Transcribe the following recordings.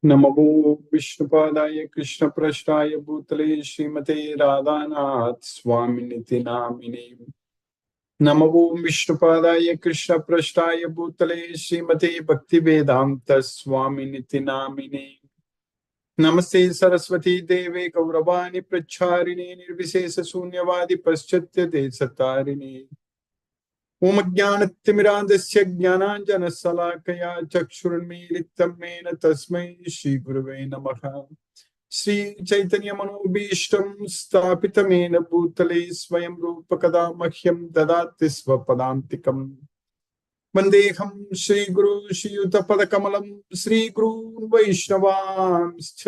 नमो विष्णुपादाय कृष्णप्रष्टाय भूतले श्रीमते राधानाथ स्वामिनिति नामिने। नमो विष्णुपादाय कृष्णप्रष्टाय भूतले श्रीमते भक्तिवेदांत स्वामिनिति नामिने। नमस्ते सरस्वती देवे गौरवाणी प्रचारिणे निर्विशेष शून्यवादी पश्चात्य देशतारिणे। ओम ज्ञानतिमिरान्धस्य ज्ञानाञ्जनशलाकया चक्षुरुन्मीलितं येन तस्मै श्रीगुरवे नमः। श्रीचैतन्यमनोभीष्टं स्थापितं येन भूतले स्वयं रूपकदा मह्यं ददाति स्वपदान्तिकम्। वन्देऽहं श्रीगुरो श्रीयुतपदकमलं श्रीगुरून् वैष्णवांश्च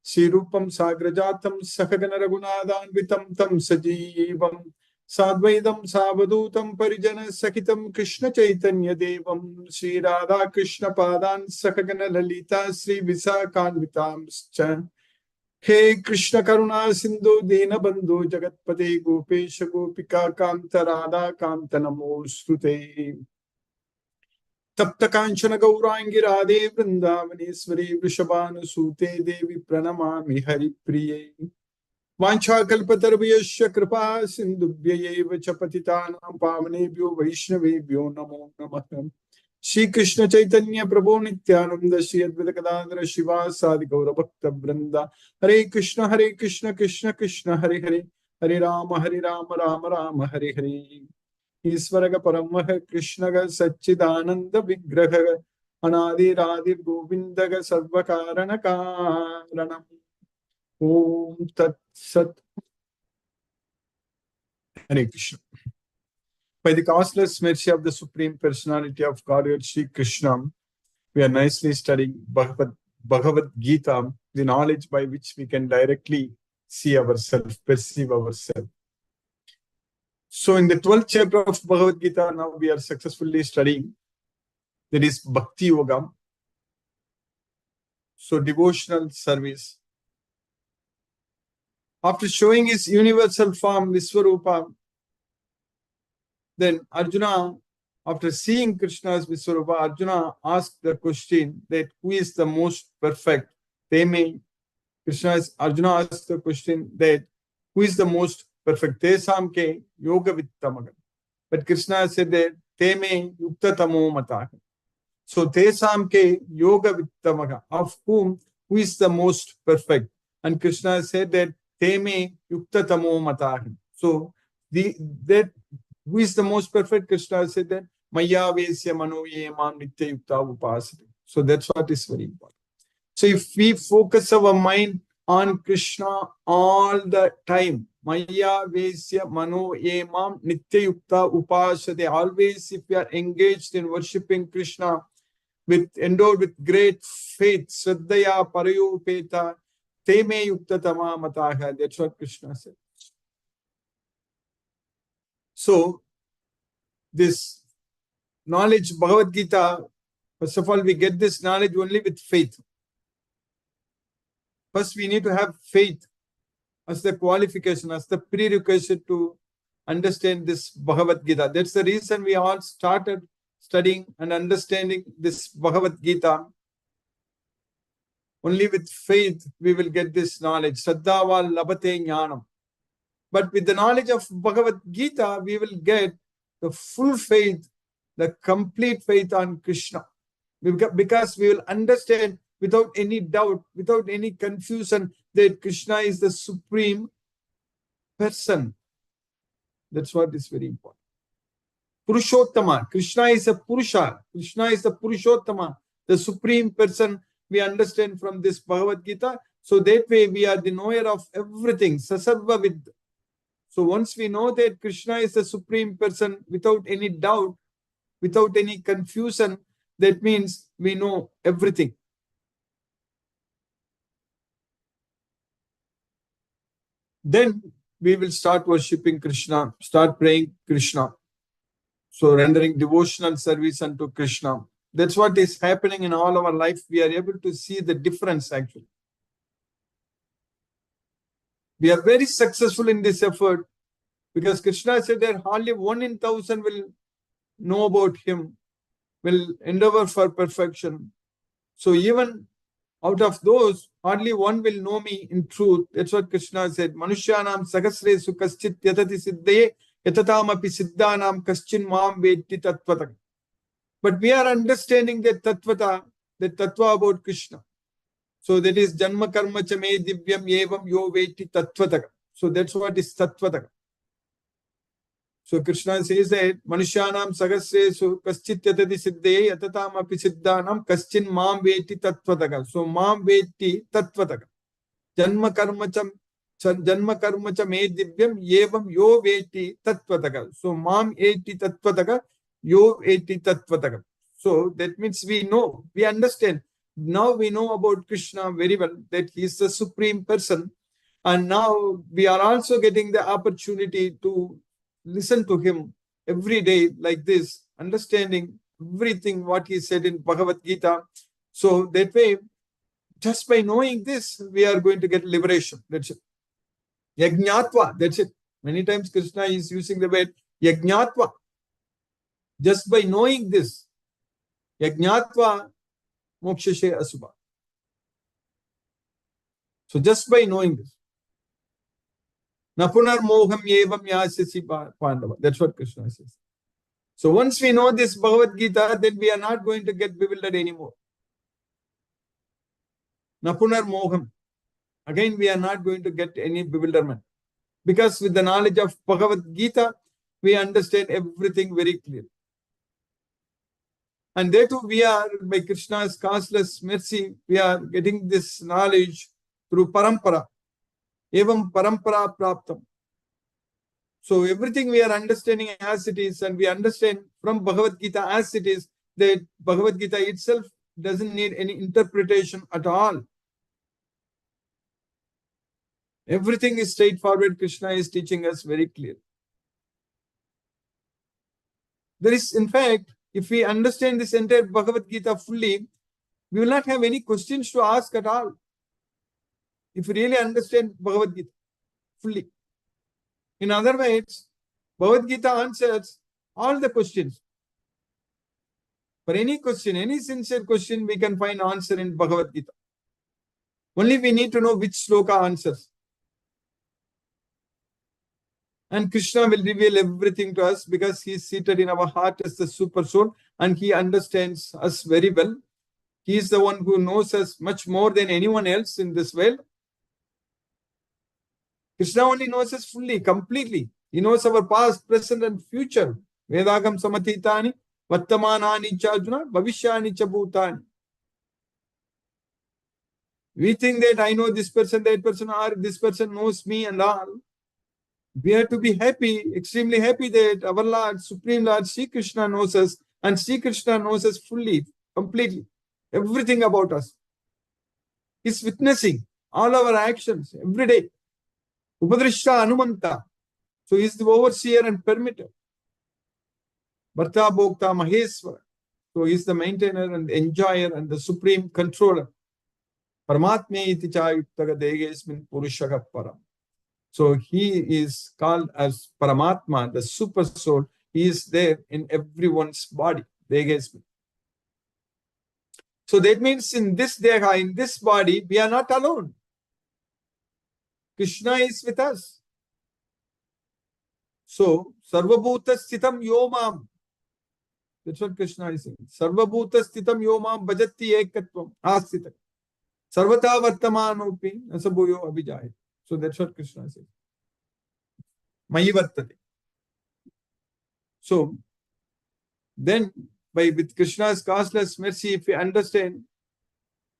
श्रीरूपं साग्रजातं सहगण रघुनाथान्वितं तं सजीवम् साद्वैतं सावधूतं परिजन सहितं कृष्ण चैतन्य देवं श्री राधा कृष्ण पादान् सहगण ललिता श्री विशाखान्वितांश्च। हे कृष्ण करुणा सिंधु दीनबंधु जगत्पते गोपेश गोपिका कांत राधा कांत नमोस्तुते। तप्त कांचन गौरांगी राधे वृंदावनेश्वरी वृषभानुसूते देवी प्रणमामि हरिप्रिये। वाञ्छाकल्पतरुभ्यश्च कृपा सिन्धुभ्यैव च पतितानां पावनेभ्यो वैष्णवेभ्यो नमो नमः। श्रीकृष्ण चैतन्य प्रभो नित्यानंद श्री अद्वैत गदाधर शिवासादि गौरभक्तवृंद। हरे कृष्ण कृष्ण कृष्ण हरे हरे, हरे राम राम राम हरे हरे। ईश्वर परमः कृष्ण सच्चिदानंद विग्रह अनादिरादिर् गोविंद सर्वकारण कारणम्। Om Tat Sat. Hare Krishna. By the causeless mercy of the Supreme Personality of Godhead, Sri Krishna, we are nicely studying Bhagavad Gita, the knowledge by which we can directly see ourselves, perceive ourselves. So in the 12th chapter of Bhagavad Gita, now we are successfully studying. That is Bhakti Yoga. So devotional service. After showing his universal form, Viswarupa, then Arjuna, after seeing Krishna's Viswarupa, Arjuna asked the question that who is the most perfect? Arjuna asked the question that who is the most perfect? Tesam ke yoga vittamaga. But Krishna said that teme yukta tamo mataha. So tesam ke yoga vittamaga, of who is the most perfect? And Krishna said that teme yukta tamo mataha. So that who is the most perfect? Krishna said that Maya Vesya Mano Yemam Nitya Yukta Upasati. So that's what is very important. So if we focus our mind on Krishna all the time, Maya Vesya Mano Yemam Nitya Yukta Upasati, always if we are engaged in worshipping Krishna, endowed with great faith, Shraddhaya Parayopeta, Teme Yukta Tama Mataha. That's what Krishna said. So, this knowledge, Bhagavad Gita, first of all, we get this knowledge only with faith. First, we need to have faith as the qualification, as the prerequisite to understand this Bhagavad Gita. That's the reason we all started studying and understanding this Bhagavad Gita. Only with faith we will get this knowledge. Saddhava labate jnanam. But with the knowledge of Bhagavad Gita, we will get the full faith, the complete faith on Krishna. Because we will understand without any doubt, without any confusion, that Krishna is the supreme person. That's what is very important. Purushottama. Krishna is a Purusha. Krishna is the Purushottama, the supreme person. We understand from this Bhagavad Gita. So that way we are the knower of everything. Sasarva Vid. So once we know that Krishna is the supreme person without any doubt, without any confusion, that means we know everything. Then we will start worshipping Krishna, start praying Krishna. So rendering devotional service unto Krishna. That's what is happening in all our life. We are able to see the difference actually. We are very successful in this effort because Krishna said that hardly 1 in 1,000 will know about him, will endeavor for perfection. So even Out of those, hardly one will know me in truth. That's what Krishna said. Manushyanam sagasresu kaschit yatati siddhaye yatatamapi siddhanam kaschin mam vetti tattvata. But we are understanding that tattvata, that tattva about Krishna. So that is janma karma cha me divyam evam yo vetti tattvata. So that's what is tattvata. So Krishna says that Manushyanam sagasresu kaschit yatati siddhaye yatatamapi siddhanam kaschin mam vetti tattvata. So mam vetti tattvata. Janma karma cha me divyam evam yo vetti tattvata. So mam eti tattvata, yo eti tattvata. So that means we know, we understand. Now we know about Krishna very well, that he is the supreme person. And now we are also getting the opportunity to listen to him every day like this, understanding everything what he said in Bhagavad Gita. So that way, just by knowing this, we are going to get liberation. That's it. Yajñatva, that's it. Many times Krishna is using the word Yajñatva. Just by knowing this, Yajñatva mokshashe asubha. So just by knowing this. Napunar moham evam yasyasi pandava. That's what Krishna says. So once we know this Bhagavad Gita, then we are not going to get bewildered anymore. Napunar moham. Again, we are not going to get any bewilderment. Because with the knowledge of Bhagavad Gita, we understand everything very clearly. And therefore, we are, by Krishna's causeless mercy, we are getting this knowledge through parampara. Evam parampara praptam. So everything we are understanding as it is, and we understand from Bhagavad Gita as it is, that Bhagavad Gita itself doesn't need any interpretation at all. Everything is straightforward. Krishna is teaching us very clearly. There is, in fact, if we understand this entire Bhagavad Gita fully, we will not have any questions to ask at all. If we really understand Bhagavad Gita fully. In other words, Bhagavad Gita answers all the questions. For any question, any sincere question, we can find answer in Bhagavad Gita. Only we need to know which sloka answers. And Krishna will reveal everything to us because he is seated in our heart as the super soul and he understands us very well. He is the one who knows us much more than anyone else in this world. Krishna only knows us fully, completely. He knows our past, present, and future. Vedagam samatitani, vattamanani chajuna, bhavishyani chabhutani. We think that I know this person, that person, or this person knows me and all. We have to be happy, extremely happy that our Lord, Supreme Lord, Sri Krishna knows us, and Sri Krishna knows us fully, completely. Everything about us. He's witnessing all our actions every day. Upadrishta Anumanta. So he's the overseer and permitter. Bharta Bhokta Maheswara. So he's the maintainer and the enjoyer and the supreme controller. Paramatme iti chayuttaga degesmin purushaka param. So he is called as Paramatma, the super soul. He is there in everyone's body. Degesmin. So that means in this deha, in this body, we are not alone. Krishna is with us. So, Sarvabhuta Sthitam Yomam. That's what Krishna is saying. Sarvabhuta Sthitam Yomam Bhajati Ekatvam Asthitam. Sarvata Vartamanopi Nasabuyo Abhijaya. So that's what Krishna says. Mayi Vartate. So, then with Krishna's causeless mercy, if we understand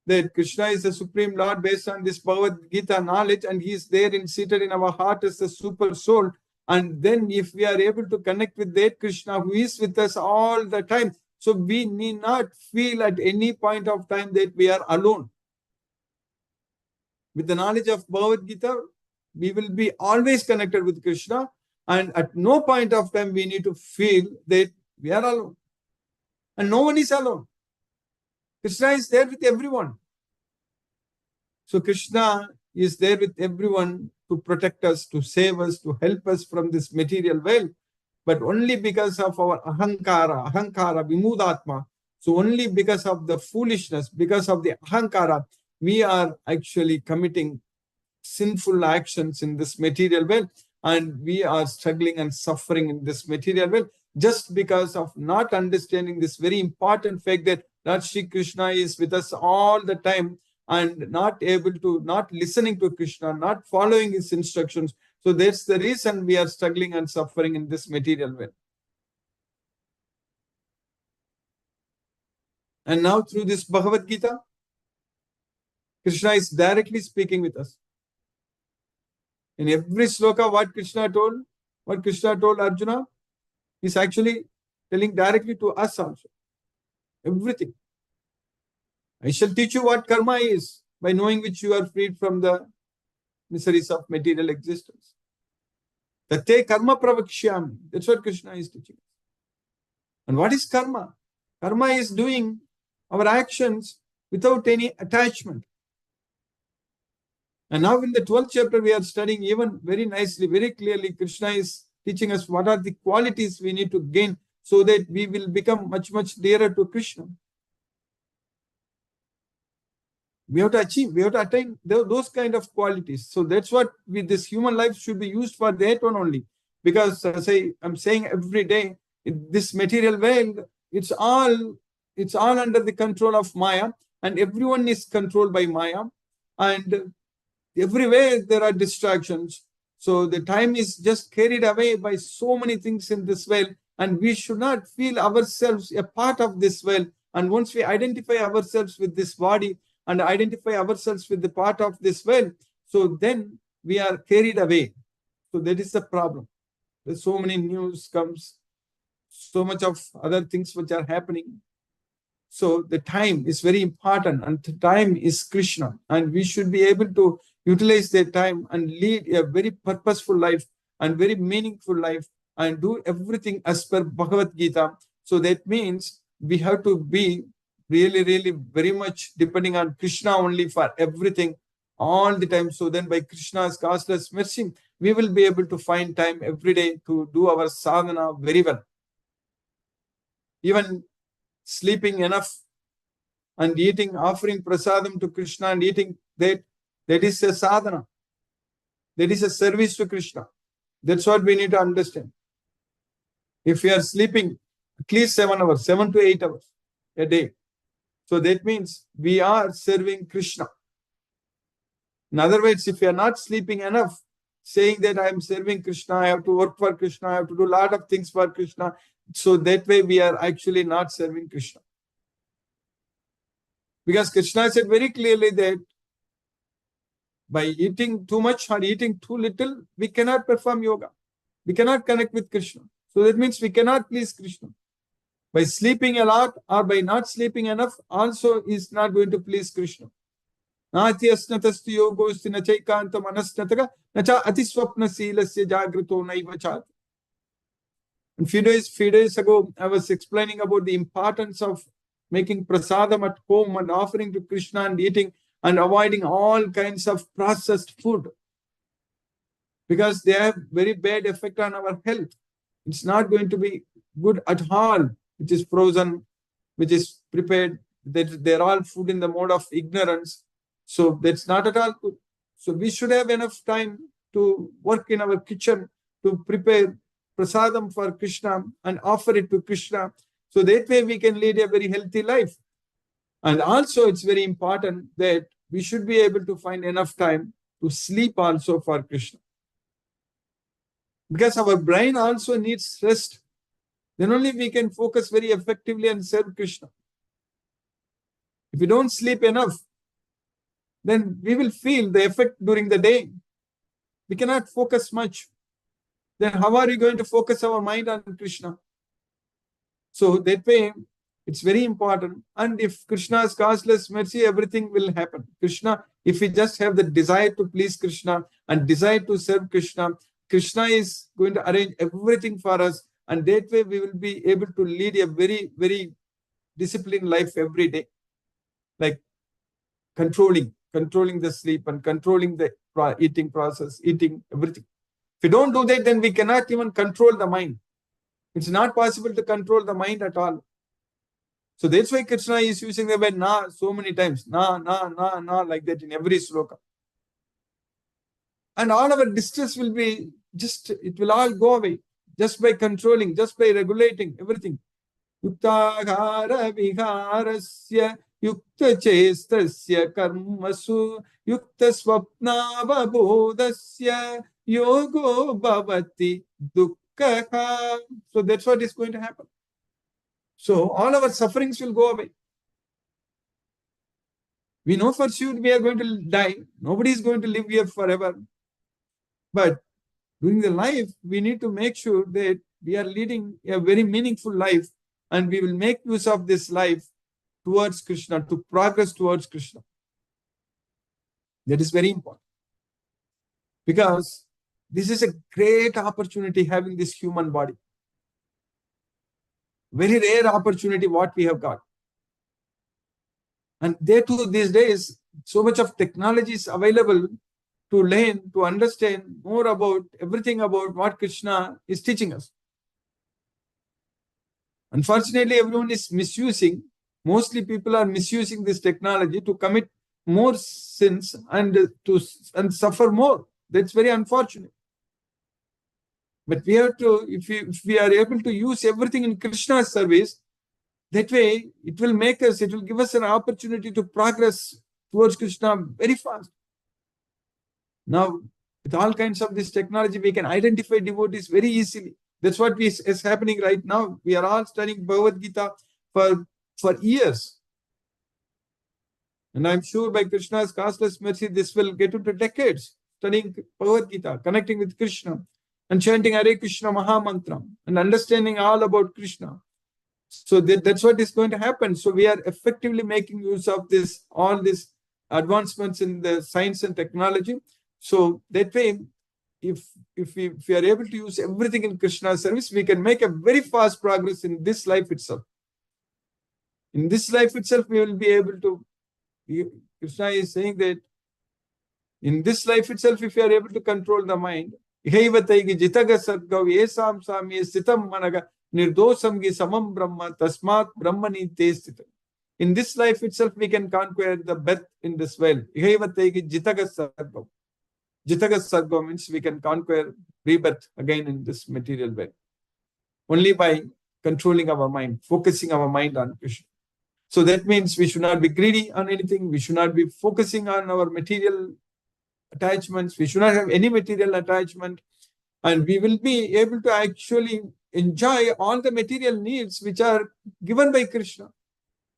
that Krishna is the Supreme Lord based on this Bhagavad Gita knowledge and he is there seated in our heart as the super soul. And then if we are able to connect with that Krishna who is with us all the time, so we need not feel at any point of time that we are alone. With the knowledge of Bhagavad Gita, we will be always connected with Krishna and at no point of time we need to feel that we are alone. And no one is alone. Krishna is there with everyone. So Krishna is there with everyone to protect us, to save us, to help us from this material world. But only because of our ahankara, vimudatma. So only because of the foolishness, because of the ahankara, we are actually committing sinful actions in this material world, and we are struggling and suffering in this material world just because of not understanding this very important fact that Lord Shri Krishna is with us all the time, and not listening to Krishna, not following his instructions. So that's the reason we are struggling and suffering in this material world. And now through this Bhagavad Gita, Krishna is directly speaking with us. In every sloka, what Krishna told Arjuna, is actually telling directly to us also. Everything. I shall teach you what karma is, by knowing which you are freed from the miseries of material existence. Tate karma pravakshyami. That's what Krishna is teaching. And what is karma? Karma is doing our actions without any attachment. And now in the 12th chapter, we are studying even very nicely, very clearly, Krishna is teaching us what are the qualities we need to gain so that we will become much, much dearer to Krishna. We have to achieve, we have to attain those kind of qualities. So that's what this human life should be used for, that one only. Because as I'm saying every day, this material world, it's all under the control of Maya, and everyone is controlled by Maya. And everywhere there are distractions. So the time is just carried away by so many things in this world, and we should not feel ourselves a part of this world. And once we identify ourselves with this body and identify ourselves with the part of this world, so then we are carried away. So that is the problem. There's so many news comes, so much of other things which are happening. So the time is very important, and the time is Krishna, and we should be able to utilize their time and lead a very purposeful life and very meaningful life and do everything as per Bhagavad Gita. So that means we have to be really, really very much depending on Krishna only for everything all the time. So then by Krishna's causeless mercy, we will be able to find time every day to do our sadhana very well. Even sleeping enough and eating, offering prasadam to Krishna and eating that is a sadhana. That is a service to Krishna. That's what we need to understand. If we are sleeping at least 7 hours, 7 to 8 hours a day, so that means we are serving Krishna. In other words, if we are not sleeping enough, saying that I am serving Krishna, I have to work for Krishna, I have to do a lot of things for Krishna, so that way we are actually not serving Krishna. Because Krishna said very clearly that by eating too much or eating too little, we cannot perform yoga. We cannot connect with Krishna. So that means we cannot please Krishna. By sleeping a lot or by not sleeping enough also is not going to please Krishna. And few days ago, I was explaining about the importance of making prasadam at home and offering to Krishna and eating and avoiding all kinds of processed food, because they have very bad effect on our health. It's not going to be good at all, which is frozen, which is prepared. They're all food in the mode of ignorance. So that's not at all good. So we should have enough time to work in our kitchen to prepare prasadam for Krishna and offer it to Krishna. So that way we can lead a very healthy life. And also it's very important that we should be able to find enough time to sleep also for Krishna. Because our brain also needs rest. Then only we can focus very effectively and serve Krishna. If we don't sleep enough, then we will feel the effect during the day. We cannot focus much. Then how are we going to focus our mind on Krishna? So that way, it's very important. And if Krishna's causeless mercy, everything will happen. Krishna, if we just have the desire to please Krishna and desire to serve Krishna, Krishna is going to arrange everything for us. And that way we will be able to lead a very, very disciplined life every day. Like controlling the sleep and controlling the eating process, eating everything. If we don't do that, then we cannot even control the mind. It's not possible to control the mind at all. So that's why Krishna is using the word na so many times. Na, like that in every sloka. And all our distress will be just, it will all go away just by controlling, just by regulating everything. Yuktagara viharasya yukta chestasya karmasu yukta swapnava bodhasya yogo bhavati dukkha. So that's what is going to happen. So all our sufferings will go away. We know for sure we are going to die. Nobody is going to live here forever. But during the life, we need to make sure that we are leading a very meaningful life, and we will make use of this life towards Krishna, to progress towards Krishna. That is very important. Because this is a great opportunity having this human body. Very rare opportunity what we have got. And there too, these days, so much of technology is available to learn, to understand more about everything about what Krishna is teaching us. Unfortunately, everyone is misusing. Mostly people are misusing this technology to commit more sins and suffer more. That's very unfortunate. But we have to, if we are able to use everything in Krishna's service, that way it will make us, it will give us an opportunity to progress towards Krishna very fast. Now, with all kinds of this technology, we can identify devotees very easily. That's what is happening right now. We are all studying Bhagavad Gita for years. And I'm sure by Krishna's causeless mercy, this will get into decades, studying Bhagavad Gita, connecting with Krishna, and chanting Hare Krishna Maha Mantra, and understanding all about Krishna. So that's what is going to happen. So we are effectively making use of this, all these advancements in the science and technology. So that way, if we are able to use everything in Krishna's service, we can make a very fast progress in this life itself. In this life itself, we will be able to, Krishna is saying that in this life itself, if we are able to control the mind, jitaga sami sitam managa nirdosam gi samam brahma tasmat brahmani te stita. In this life itself, we can conquer the birth in this world. Jitaga sargam. Jitaga sargam means we can conquer rebirth again in this material world. Only by controlling our mind, focusing our mind on Krishna. So that means we should not be greedy on anything. We should not be focusing on our material attachments. We should not have any material attachment. And we will be able to actually enjoy all the material needs which are given by Krishna.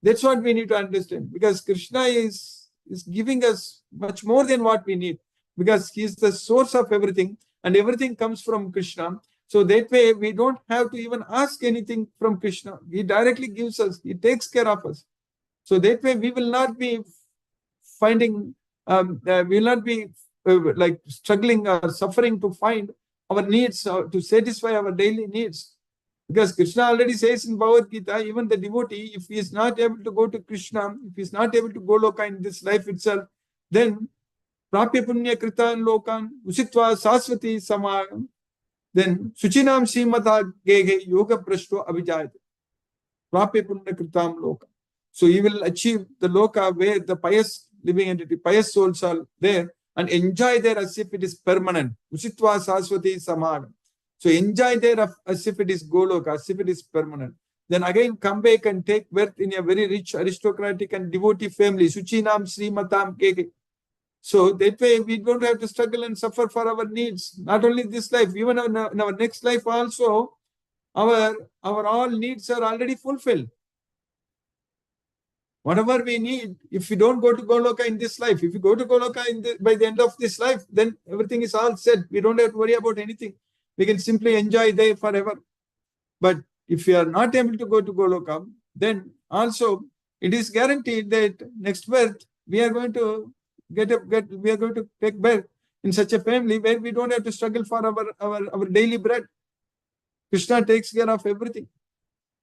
That's what we need to understand. Because Krishna is giving us much more than what we need. Because he is the source of everything. And everything comes from Krishna. So that way, we don't have to even ask anything from Krishna. He directly gives us. He takes care of us. So that way, we will not be finding, we will not be like struggling or suffering to find our needs, to satisfy our daily needs. Because Krishna already says in Bhagavad Gita, even the devotee, if he is not able to go to Krishna, if he is not able to go loka in this life itself, then prapya punya kritan lokan usitva saswati samagam. Then Suchinam Srimata Gege Yoga Prashto Abhijayate. Prapya Punya Kritam Loka. So he will achieve the loka where the pious living entity, pious souls are there, and enjoy there as if it is permanent. Usitva Saswati Samagam. So enjoy there as if it is Goloka, as if it is permanent. Then again come back and take birth in a very rich aristocratic and devotee family. Suchinam Srimatam Gege. So that way we don't have to struggle and suffer for our needs. Not only this life, even in our next life also, our all needs are already fulfilled. Whatever we need, if we don't go to Goloka in this life, if we go to Goloka by the end of this life, then everything is all set. We don't have to worry about anything. We can simply enjoy there forever. But if we are not able to go to Goloka, then also it is guaranteed that next birth we are going to we are going to take birth in such a family where we don't have to struggle for our daily bread. Krishna takes care of everything.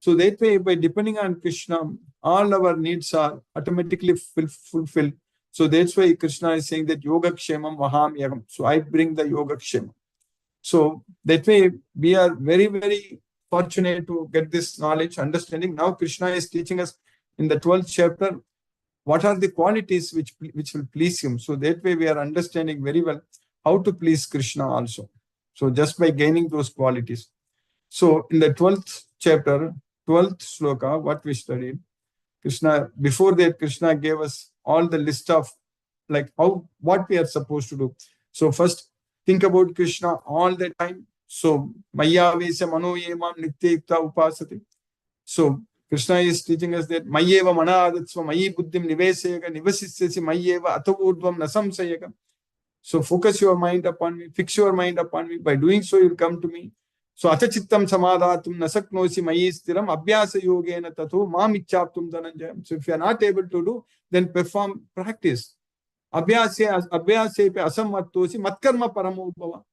So that way, by depending on Krishna, all our needs are automatically fulfilled. So that's why Krishna is saying that Yoga Kshemam Vaham Yagam. So I bring the Yoga Kshemam. So that way, we are very, very fortunate to get this knowledge, understanding. Now Krishna is teaching us in the 12th chapter, what are the qualities which will please him. So that way we are understanding very well how to please Krishna also. So just by gaining those qualities. So in the 12th chapter, 12th sloka, what we studied, Krishna, before that, Krishna gave us all the list of like what we are supposed to do. So first, think about Krishna all the time. So Maya Vesya Mano Yemam Nityekta Upasati. So Krishna is teaching us that Mayeva Manadatsva Mayi Buddhim Nivesayaka Nivasisyasi Mayeva Atavurdvam Nasamsayaka. So focus your mind upon me, fix your mind upon me. By doing so, you'll come to me. So achachittam samadhatum nasaknosi mayi stiram abhyasa yogena tatho mam ichchaptum dhananjayam. So if you are not able to do, then perform, practice. Abhyase pe asammattosi matkarma paramo bhava.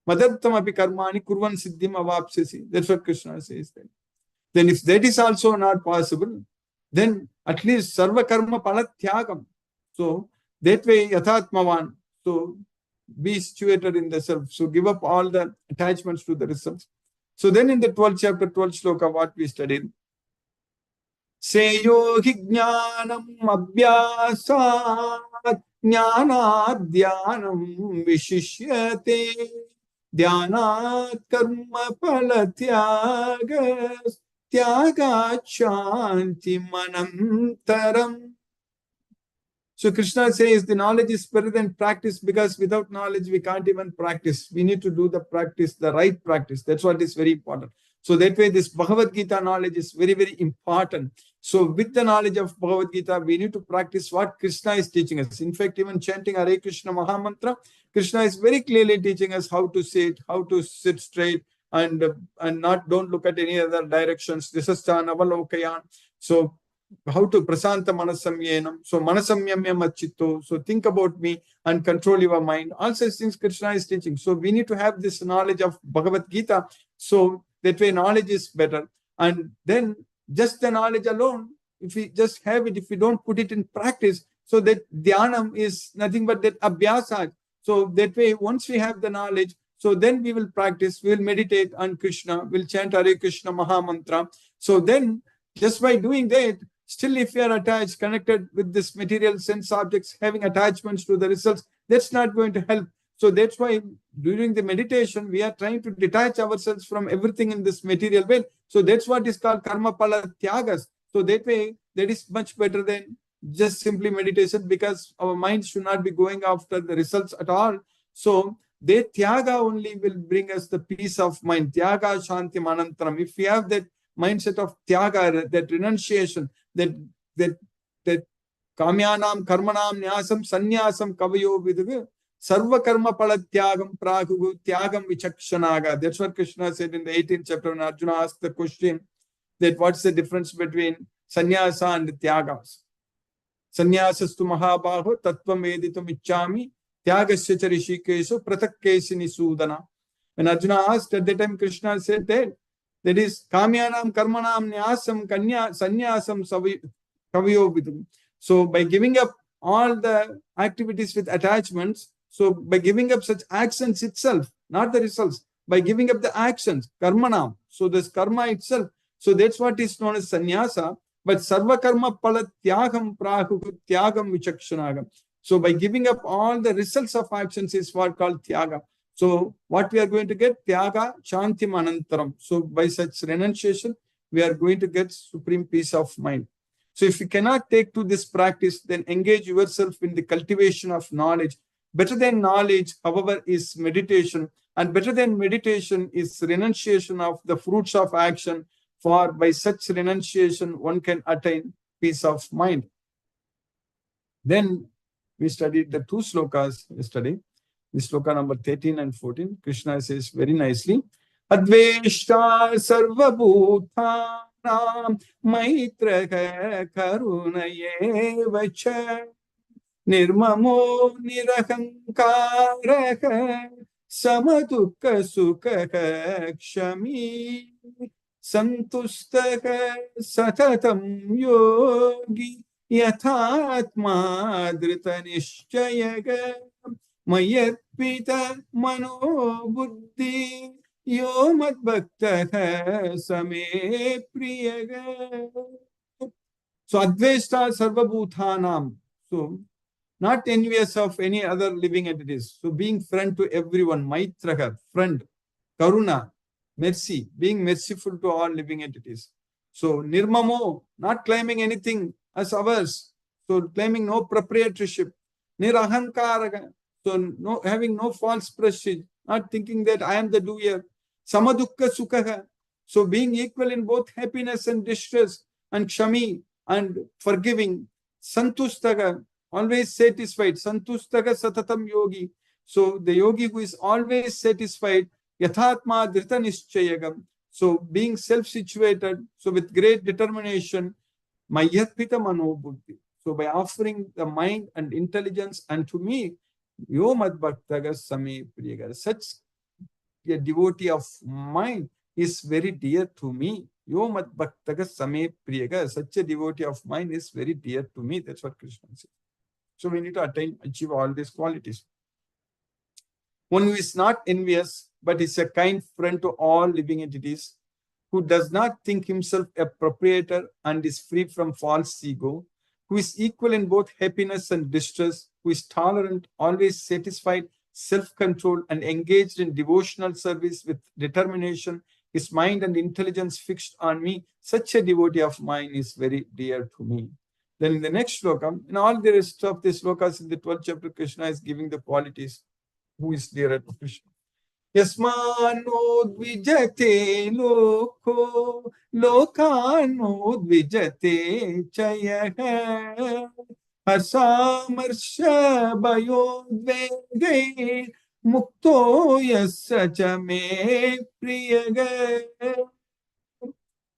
Madartam api karmani kurvan siddhim avapsasi. That's what Krishna says then. Then if that is also not possible, then at least sarva karma palatyagam. So that way yathatmavan. So be situated in the self. So give up all the attachments to the results. So then in the 12th chapter, 12th sloka, what we studied, Seyo hi jnanam abhyasat jnanat dhyanam vishishyate dhyanat karma palatyagas tyagat shanti manantaram. So Krishna says the knowledge is better than practice, because without knowledge we can't even practice. We need to do the practice, the right practice. That's what is very important. So that way this Bhagavad Gita knowledge is very, very important. So with the knowledge of Bhagavad Gita, we need to practice what Krishna is teaching us. In fact, even chanting Hare Krishna Mahamantra, Krishna is very clearly teaching us how to say it, how to sit straight and don't look at any other directions. This is Navalokayan. So how to prasanta manasamyenam. So manasamyamya machitto. So think about me and control your mind. All such things Krishna is teaching. So we need to have this knowledge of Bhagavad Gita. So that way knowledge is better. And then just the knowledge alone, if we just have it, if we don't put it in practice, so that dhyanam is nothing but that abhyasa. So that way, once we have the knowledge, so then we will practice, we will meditate on Krishna, we'll chant Hare Krishna Mahamantra. So then, just by doing that, still if we are attached, connected with this material sense objects, having attachments to the results, that's not going to help. So that's why during the meditation, we are trying to detach ourselves from everything in this material world. So that's what is called karma pala tyagas. So that way, that is much better than just simply meditation, because our mind should not be going after the results at all. So that tyaga only will bring us the peace of mind. Tyaga shanti manantaram. If we have that mindset of tyaga, that renunciation, that kamyanam karmanam nyasam sanyasam kavayo vidugu sarva karma palatyagam pragugu tyagam vichakshanaga. That's what Krishna said in the 18th chapter when Arjuna asked the question that what's the difference between sannyasa and tyagas. Sannyasasthu mahabaho tattvam editum ichchami tyagasya cha rishikeshu pratakkesini sudana. When Arjuna asked, at that time Krishna said that is kamyanam karmanam nyasam sanyasam kavayo vidum. So by giving up all the activities with attachments, so by giving up such actions itself, not the results, by giving up the actions, karmanam, so this karma itself, so that's what is known as sannyasa. But sarva karma pala tyagam prahu tyagam vichakshanagam. So by giving up all the results of actions is what called tyaga. So what we are going to get? Tyaga shanti manantaram. So by such renunciation, we are going to get supreme peace of mind. So if you cannot take to this practice, then engage yourself in the cultivation of knowledge. Better than knowledge, however, is meditation. And better than meditation is renunciation of the fruits of action. For by such renunciation, one can attain peace of mind. Then we studied the two slokas yesterday. The sloka number 13 and 14. Krishna says very nicely, Adveshta sarva bhutanam maitraha karunaye vacha nirmamo nirahankaraha samadukka sukha kshami santustaha satatam yogi yathatma drita nishchayaga mayarpita mano buddhi yo madbhaktaha same priyaga. So Advesta Sarvabhutanam. So not envious of any other living entities. So being friend to everyone, Maitraha, friend, Karuna, mercy, being merciful to all living entities. So Nirmamo, not claiming anything as ours. So claiming no proprietorship. Nirahankaraga, so no, having no false prestige, not thinking that I am the doer. Samadukka Sukhaha, so being equal in both happiness and distress, and Kshami and forgiving. Santustaga, always satisfied. Santustaga Satatam Yogi. So the yogi who is always satisfied, Yathatma Dhrita Nischayagam. So being self-situated, so with great determination, Mayatpita Manobuddhi. So by offering the mind and intelligence unto me, Yo Mad Bhaktaga Same Priyaga. Such a devotee of mine is very dear to me. Yo Mad Bhaktaga Same Priyaga. Such a devotee of mine is very dear to me. That's what Krishna says. So we need to achieve all these qualities. One who is not envious, but is a kind friend to all living entities, who does not think himself a proprietor and is free from false ego, who is equal in both happiness and distress, who is tolerant, always satisfied, self-controlled, and engaged in devotional service with determination, his mind and intelligence fixed on me, such a devotee of mine is very dear to me. Then in the next sloka, in all the rest of the slokas in the 12th chapter, Krishna is giving the qualities who is dear to Krishna. Yasmanodvijate loko, lokanodvijate chayah, harsamarshya bayodvege, mukto yascha me priyaga.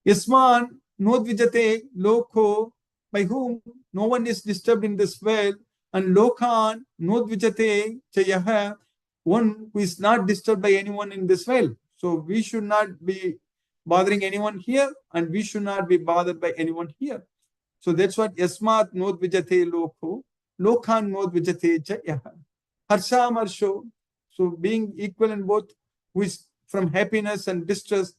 Yasman nodvijate loko, by whom no one is disturbed in this world, and lokan nodvijate chayah, one who is not disturbed by anyone in this world. So we should not be bothering anyone here, and we should not be bothered by anyone here. So that's what Yasmat Nodvijate Loko, Lokan Nodvijate Chayaha. Harsha Marsho, so being equal in both, who is from happiness and distress,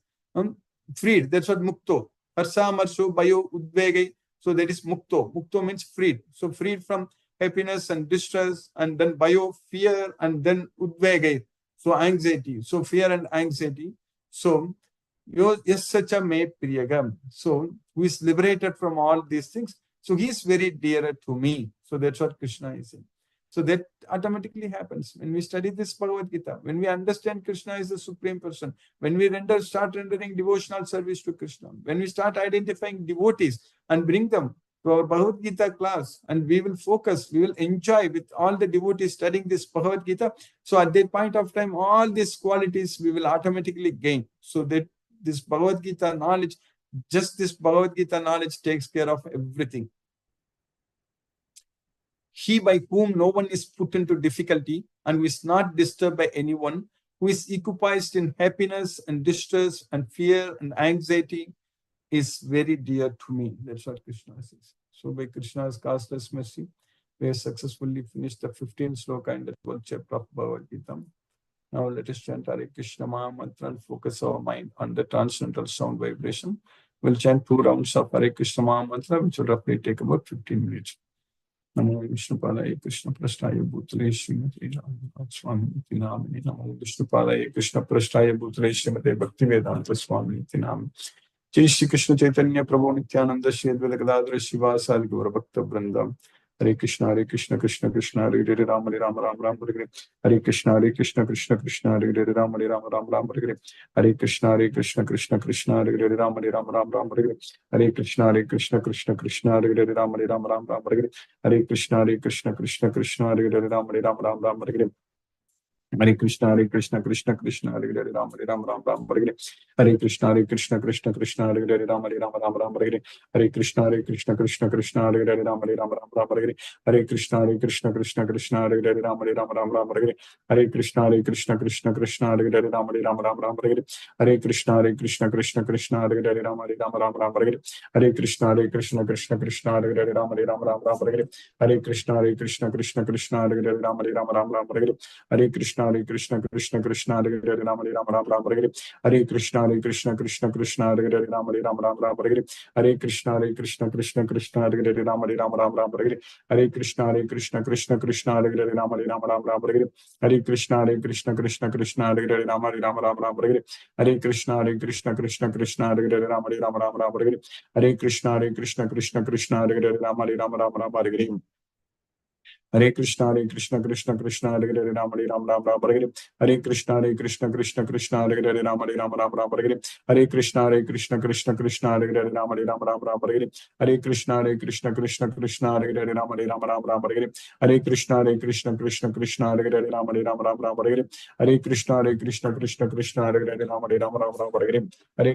freed. That's what Mukto. Harsha Marsho Bayo Udvege. So that is Mukto. Mukto means freed. So freed from happiness and distress, and then bio, fear, and then udvege, so anxiety. So fear and anxiety. So yes, such a me priyagam. So who is liberated from all these things. So he is very dear to me. So that's what Krishna is saying. So that automatically happens when we study this Bhagavad Gita, when we understand Krishna is the Supreme Person, when we start rendering devotional service to Krishna, when we start identifying devotees and bring them to our Bhagavad Gita class, and we will focus, we will enjoy with all the devotees studying this Bhagavad Gita. So at that point of time, all these qualities we will automatically gain. So that this Bhagavad Gita knowledge, just this Bhagavad Gita knowledge takes care of everything. He by whom no one is put into difficulty and who is not disturbed by anyone, who is equipoised in happiness and distress and fear and anxiety, is very dear to me. That's what Krishna says. So by Krishna's causeless mercy, we have successfully finished the 15th sloka in the 12th chapter of Bhagavad Gita. Now let us chant Hare Krishna Maha Mantra and focus our mind on the transcendental sound vibration. We'll chant 2 rounds of Hare Krishna Maha Mantra, which will roughly take about 15 minutes. Namo Vishnupalaya Krishna Prasthaya Bhutale Srimati Radha Swami Namini. Namo Vishnupalaya Krishna Prasthaya Bhutale Srimati Bhaktivedanta Swami Namini. Jai Shri Krishna Chaitanya Prabhu Nityananda Shri Advaita Gadadhara Shivasadi Gaura Bhakta Vrinda. Hare Krishna Krishna Krishna Hare Hare Rama Rama Hare Hare. Hare Krishna Krishna Krishna Hare Hare Rama Rama Hare Hare. Hare Krishna Krishna Krishna Hare Hare Rama Rama Hare Hare. Hare Krishna Krishna Krishna Hare Hare Rama Rama Hare Hare. Hare Krishna Krishna Krishna Hare Hare Rama Rama Hare Hare. Hare Krishna Krishna Krishna Hare Hare Rama Rama Hare Hare. Hare Krishna Krishna Krishna Hare Hare Rama Rama Hare Hare. Hare Krishna Krishna Krishna Hare Hare Rama Rama Hare Hare. Hare Krishna Krishna Krishna Hare Hare Rama Rama Hare Hare. Hare Krishna Krishna Krishna Hare Hare Rama Rama Hare Hare. Hare Krishna Krishna Krishna Hare Hare Rama Rama Hare Hare. Hare Krishna Krishna Krishna Hare Hare Rama Rama Hare Hare. Hare Krishna Krishna Krishna Hare Hare Rama Rama Hare Hare. Hare Krishna Hare Krishna Krishna Krishna Hare Hare Ram Ram Ram Ram Hare Hare Hare Krishna Krishna Krishna Hare Hare Ram Ram Ram Hare Hare Hare Krishna Krishna Krishna Hare Hare Ram Ram Ram Hare Hare Hare Krishna Krishna Krishna Hare Hare Ram Ram Ram Hare Hare Hare Krishna Krishna Krishna Hare Hare Ram Ram Ram Hare Hare Hare Krishna Krishna Krishna Hare Hare Ram Ram Ram Hare Hare Hare Krishna Krishna Krishna Hare Hare Ram Ram Hare Hare Hare Krishna Krishna Krishna Hare Hare Ram Ram Hare Hare Hare Krishna Krishna Krishna Hare Hare Ram Ram Hare Hare Hare Krishna Krishna Krishna Hare Hare Ram Ram Hare Hare Hare Krishna Krishna Krishna Hare Hare Ram Ram Hare Hare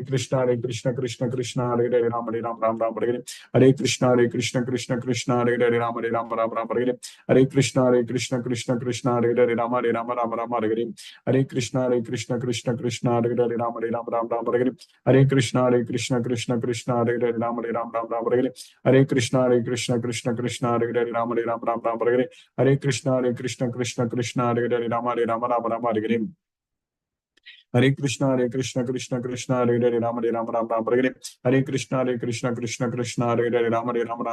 Hare Krishna Krishna Krishna Hare Hare Ram Ram Hare Hare Hare Krishna Krishna Krishna Hare Hare Ram Ram Hare Hare Hare Krishna Krishna Krishna Hare Hare Ram Ram Hare Hare Hare Krishna Krishna Krishna Hare Hare Ram Ram Hare Hare Hare Krishna Krishna Hare Hare Ram Hare Hare Hare Krishna Krishna Hare Hare Ram Hare Hare Hare Krishna Krishna Krishna Hare Hare Ram Hare Hare Hare Krishna Krishna Krishna Hare Hare Ram Hare Hare Hare Krishna Krishna Krishna Hare Hare Ram Hare Hare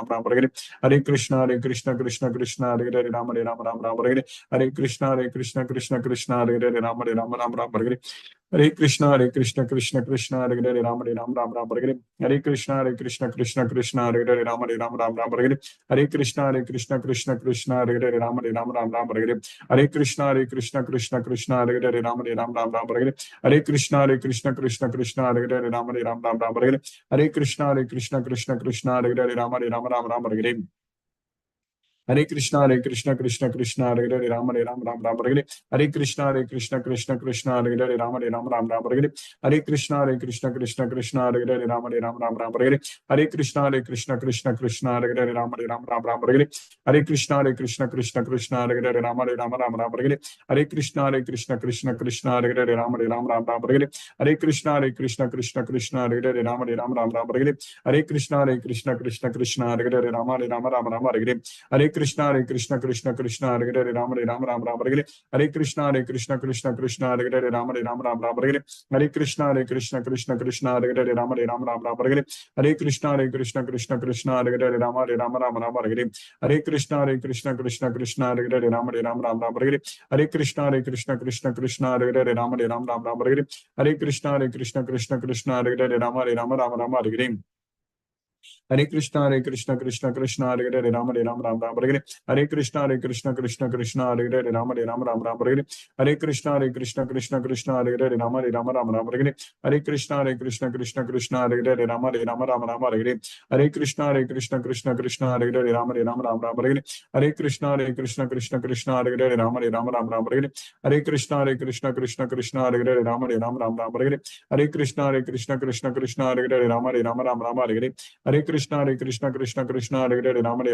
Hare Krishna Krishna Hare Hare Ram Hare Hare Hare Krishna Krishna Hare Hare Ram Hare Hare Hare Krishna Krishna Hare Hare Ram Hare Hare Hare Krishna Krishna Hare Hare Ram Hare Hare Krishna Krishna Hare Hare Ram Hare Hare Krishna Krishna Hare Hare Ram Hare Hare Krishna Krishna Hare Hare Ram Hare Hare Krishna Krishna Hare Hare Ram Hare Hare Krishna Krishna Hare Hare Ram Hare Hare Krishna Krishna Hare Hare Ram Hare Hare Krishna Hare Hare Ram Hare Hare Krishna Krishna Hare Hare Ram Hare Hare Krishna Krishna Hare Hare Ram Hare Hare Krishna Krishna Hare Hare Ram Hare Hare Krishna Krishna Hare Hare Ram Hare Hare Krishna Krishna Hare Hare Ram Hare Hare Krishna Krishna Hare Hare Ram Hare Hare Krishna Krishna Hare Hare Ram Hare Krishna Hare Hare Ram Hare Hare Krishna Krishna Hare Hare Ram Hare Hare Krishna Krishna Hare Hare Ram Hare Hare Krishna Krishna Hare Hare Ram Hare Hare Krishna Krishna Hare Hare Ram Hare Hare Krishna Krishna Hare Hare Ram Hare Hare Krishna Krishna Hare Hare Ram Hare Hare Krishna Hare Hare Ram Hare Hare Krishna Krishna Hare Hare Ram Hare Hare Krishna Krishna Hare Hare Ram Hare Hare Krishna Krishna Hare Hare Ram Hare Hare Krishna Krishna Hare Hare Ram Hare Hare Krishna Krishna Hare Hare Ram Hare Hare Krishna Krishna Hare Hare Ram Hare Hare Krishna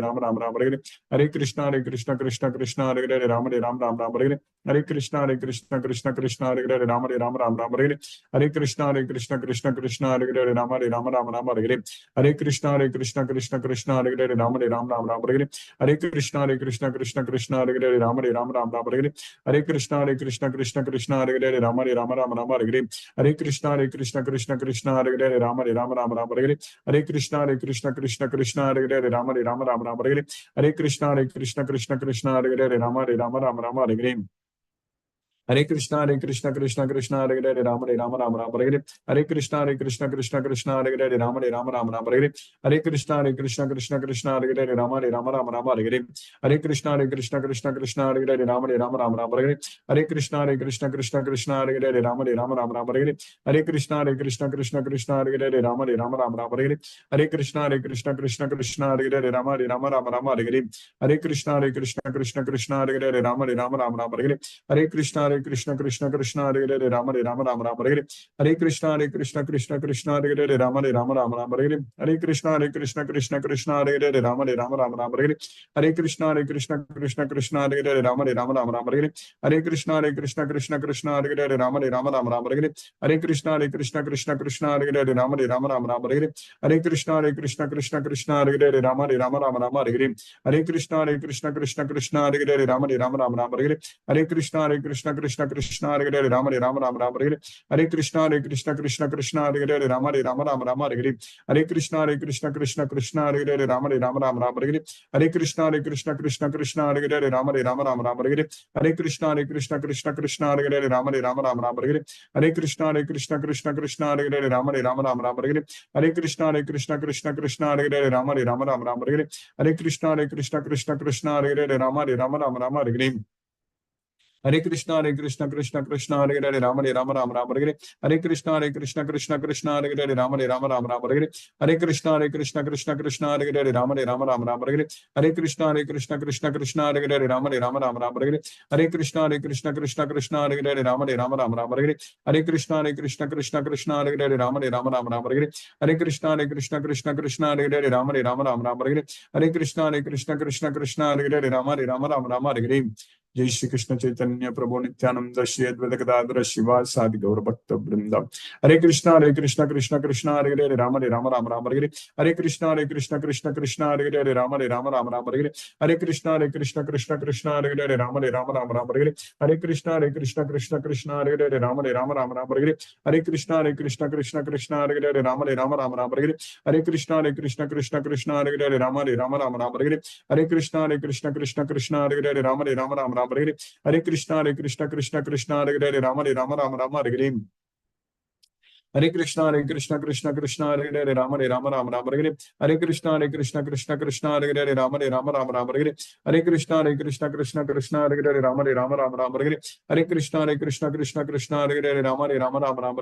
Krishna Hare Hare Ram Hare Hare Krishna Krishna Hare Hare Ram Hare Hare Krishna Krishna Hare Hare Ram Hare Hare Krishna Krishna Hare Hare Ram Hare Hare Krishna Krishna Hare Hare Ram Hare Hare Krishna Krishna Hare Hare Ram Hare Hare Krishna Krishna Hare Hare Ram Hare Hare Krishna Krishna Hare Hare Ram Hare Hare Krishna Krishna Hare Hare Ram Hare Hare Krishna Krishna Hare Hare Ram Hare Hare Krishna Krishna Hare Hare Ram Hare Hare Krishna Hare Hare Ram Hare Hare Krishna Krishna Hare Hare Ram Hare Hare Krishna Krishna Hare Hare Ram Hare Hare Krishna Krishna Hare Hare Ram Hare Hare Krishna Krishna Hare Hare Ram Hare Hare Krishna Krishna Hare Hare Ram Hare Hare Krishna Krishna Hare Hare Ram Hare Hare Krishna Krishna Hare Hare Ram Hare Hare Krishna Krishna Hare Hare Ram Hare Hare Krishna Krishna Hare Hare Ram Hare Hare Krishna Krishna Hare Hare Ram Hare Hare Krishna Krishna Hare Hare Ram Hare Hare Krishna Krishna Hare Hare Ram Hare Hare Krishna Krishna Hare Hare Ram Hare Hare Krishna Krishna Hare Hare Ram Hare Hare Krishna Krishna Hare Hare Ram Hare Hare Krishna Krishna Hare Hare Ram Hare Hare Krishna Krishna Krishna Hare Hare Rama Hare Rama Rama Rama Hare Hare Krishna Krishna Krishna Hare Hare Rama Hare Rama Rama Rama Hare Hare Krishna Krishna Krishna Hare Hare Rama Hare Rama Rama Rama Hare Krishna Krishna Krishna Hare Hare Rama Hare Rama Rama Rama Hare Krishna Krishna Krishna Hare Hare Rama Hare Rama Rama Rama Hare Krishna Krishna Krishna Hare Hare Rama Hare Rama Rama Rama Hare Krishna Krishna Krishna Hare Hare Rama Hare Rama Rama Rama Hare Krishna Krishna Krishna Hare Hare Rama Hare Rama Rama Rama Hare Hare Krishna Krishna Krishna Hare Hare Rama Hare Rama Rama Rama Hare Krishna Krishna Krishna Hare Hare Rama Hare Rama Rama Rama Hare Krishna Krishna Krishna Hare Hare Rama Hare Rama Rama Rama Hare Krishna Krishna Krishna Hare Hare Rama Hare Rama Rama Rama Hare Krishna Krishna Krishna Hare Hare Rama Hare Rama Rama Rama Hare Krishna Krishna Krishna Hare Hare Rama Hare Rama Rama Rama Hare Krishna Krishna Krishna Hare Hare Rama Hare Rama Rama Rama Hare Krishna Krishna Krishna Hare Hare Rama Hare Rama Rama Rama Hare जय श्री कृष्ण चैतन्य प्रभु नित्यानंद श्री अद्वैत गदाधर शिवासादि सादि गौर भक्त वृंदा हरे कृष्णा कृष्ण कृष्णा हरे हरे राम राम राम हरे हरे कृष्णा कृष्ण कृष्ण हरे हरे राम राम राम हरे कृष्णा कृष्ण कृष्ण हरे हरे राम राम राम हरे कृष्णा कृष्ण कृष्ण हरे हरे राम राम हरे कृष्णा कृष्ण कृष्ण हरे हरे राम राम हरे कृष्णा कृष्ण कृष्ण हरे हरे राम राम हरे कृष्णा कृष्ण कृष्ण हरे हरे राम राम हरे Krishna Krishna Krishna Hare Hare Ram Ram Hare Hare Krishna Krishna Krishna Hare Hare Ram Ram Hare Hare Krishna Krishna Krishna Hare Hare Ram Ram Hare Hare Krishna Krishna Krishna Hare Hare Ram Ram Hare Hare Krishna Krishna Krishna Hare Hare Ram Ram Hare Hare Krishna Krishna Krishna Hare Hare Ram Ram Hare Hare Krishna Krishna Krishna Hare Hare Ram Ram Hare Hare Krishna Krishna Krishna Hare Hare Ram Ram Hare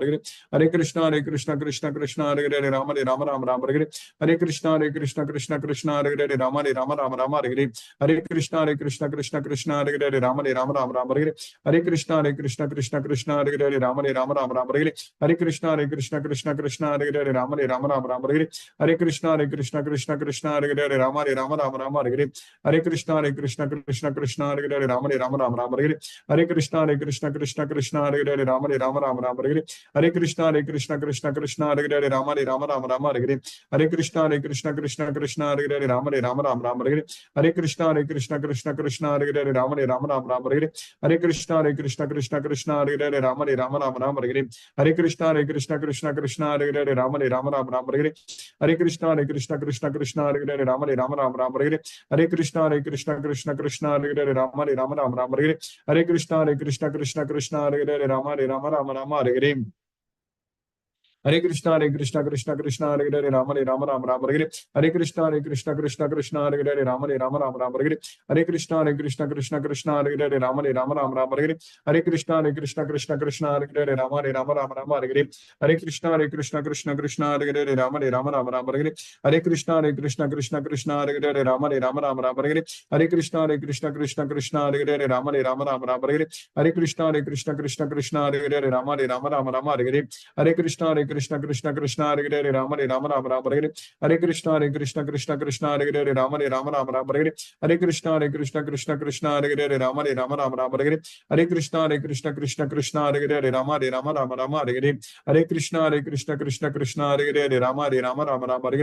Hare Krishna Krishna Krishna Hare Hare Ram Ram Hare Hare Krishna Krishna Krishna Hare Hare Ram Ram Hare Hare Krishna Krishna Krishna Hare Hare Ram Ram Hare Hare Krishna Krishna Krishna Hare Hare Ram Ram Hare Hare Krishna Krishna Krishna Hare Hare Ram Ram Hare Hare Krishna Krishna Krishna Hare Hare Ram Ram Hare Hare Krishna Krishna Krishna Hare Hare Ram Ram Hare Hare Krishna Krishna Krishna Hare Hare Ram Ram Hare Hare Krishna Krishna Krishna Hare Hare Ram Ram Hare Hare Krishna Krishna Krishna Hare Hare Ram Ram Hare Hare Krishna Krishna Krishna Hare Hare Ram Ram Hare Hare Krishna Krishna Krishna Hare Hare Ram Ram Hare Hare Krishna Krishna Krishna Hare Hare Ram Ram Hare Hare Krishna Krishna Krishna Hare Hare Ram Ram Hare Hare Krishna Krishna Krishna Hare Hare Ram Ram Hare Hare Krishna Krishna Krishna Hare Hare Ram Ram Hare Hare Krishna Krishna Krishna Hare Hare Ram Ram Hare Hare Krishna Krishna Krishna Hare Hare Ram Ram Hare Hare Krishna Krishna Krishna Hare Hare Ram Ram Hare Hare Krishna Krishna Krishna Hare Hare Ram Ram Hare Hare Krishna Krishna Krishna Hare Hare Ram Ram Hare Hare Krishna Krishna Krishna Hare Hare Ram Ram Hare Hare Krishna Krishna Krishna Hare Hare Ram Ram Hare Hare Krishna Krishna Krishna Hare Hare Ram Ram Hare Hare Krishna Krishna Krishna Hare Hare Ram Ram Hare Hare Krishna Krishna Krishna Hare Hare Ram Ram Hare Hare Krishna Krishna Krishna Hare Hare Ram Ram Hare Hare Krishna Krishna Krishna Hare Hare Ram Ram Hare Hare Krishna Krishna Krishna Hare Hare Ram Ram Hare Hare Krishna Krishna Krishna Hare Hare Ram Ram Hare Hare Krishna Krishna Krishna Hare Hare Ram Ram Hare Hare Krishna Krishna Krishna Hare Hare Ram Ram Hare Hare Krishna Krishna Krishna Hare Hare Ram Ram Hare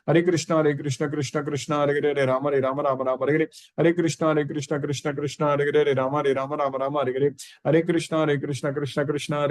Hare Krishna Krishna Krishna Hare Hare Ram Ram Hare Hare Krishna Krishna Krishna Hare Hare Ram Ram Hare Hare Krishna Krishna Krishna Hare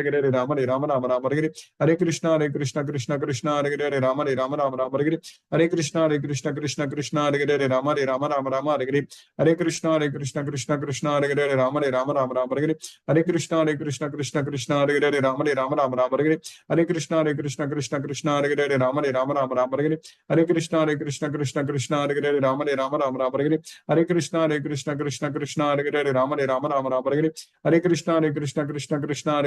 Hare Ram Ram Hare Hare Krishna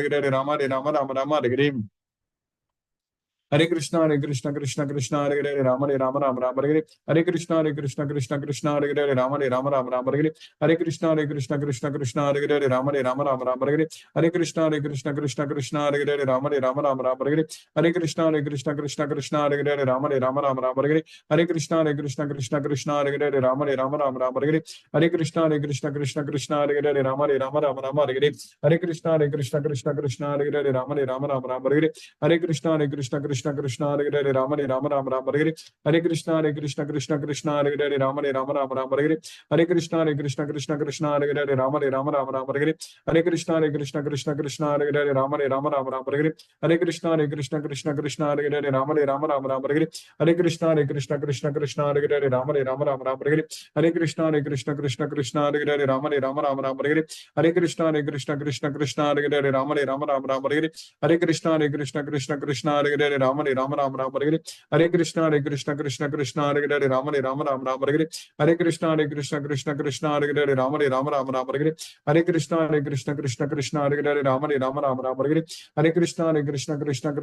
Krishna Krishna Hare Hare Ram Ram Hare Hare Krishna Krishna Krishna Hare Hare Ram Ram Hare Hare Krishna Krishna Hare Hare Ram Ram Hare Hare Krishna Krishna Krishna Hare Hare Ram Ram Hare Hare Krishna Krishna Krishna Hare Hare Ram Ram Hare Hare Krishna Krishna Krishna Hare Hare Ram Ram Hare Hare Krishna Krishna Krishna Hare Hare Ram Ram Hare Hare Krishna Krishna Krishna Hare Hare Ram Ram Hare Hare Krishna Krishna Krishna Hare Hare Ram Ram Hare Hare Krishna Krishna Krishna Hare Hare Ram Ram Hare Hare Krishna Krishna Krishna Krishna Hare Hare Rama Rama Rama Rama Hare Hare Hare Krishna Krishna Krishna Hare Hare Rama Rama Rama Rama Hare Hare Hare Krishna Krishna Hare Hare Rama Rama Rama Rama Hare Hare Hare Krishna Krishna Hare Hare Rama Rama Rama Rama Hare Hare Hare Krishna Krishna Hare Hare Rama Rama Rama Rama Hare Hare Hare Krishna Krishna Hare Hare Rama Rama Rama Rama Hare Hare Hare Krishna Krishna Hare Hare Rama Rama Rama Rama Hare Hare Hare Krishna Krishna Hare Hare Rama Rama Rama Rama Hare Hare Hare Krishna Krishna Hare Hare Rama Rama Rama Rama Hare Hare Hare Krishna Krishna Hare Hare Rama Rama Rama Rama Hare Hare Hare Krishna Krishna Hare Hare Rama Rama Rama Rama Hare Hare Hare Krishna Krishna Hare Hare Rama Rama Rama Rama Hare Hare Hare Krishna Krishna Hare Hare Rama Rama Rama Rama Hare Hare Hare Krishna Krishna Hare Hare Rama Rama Rama Rama Hare Hare Hare Krishna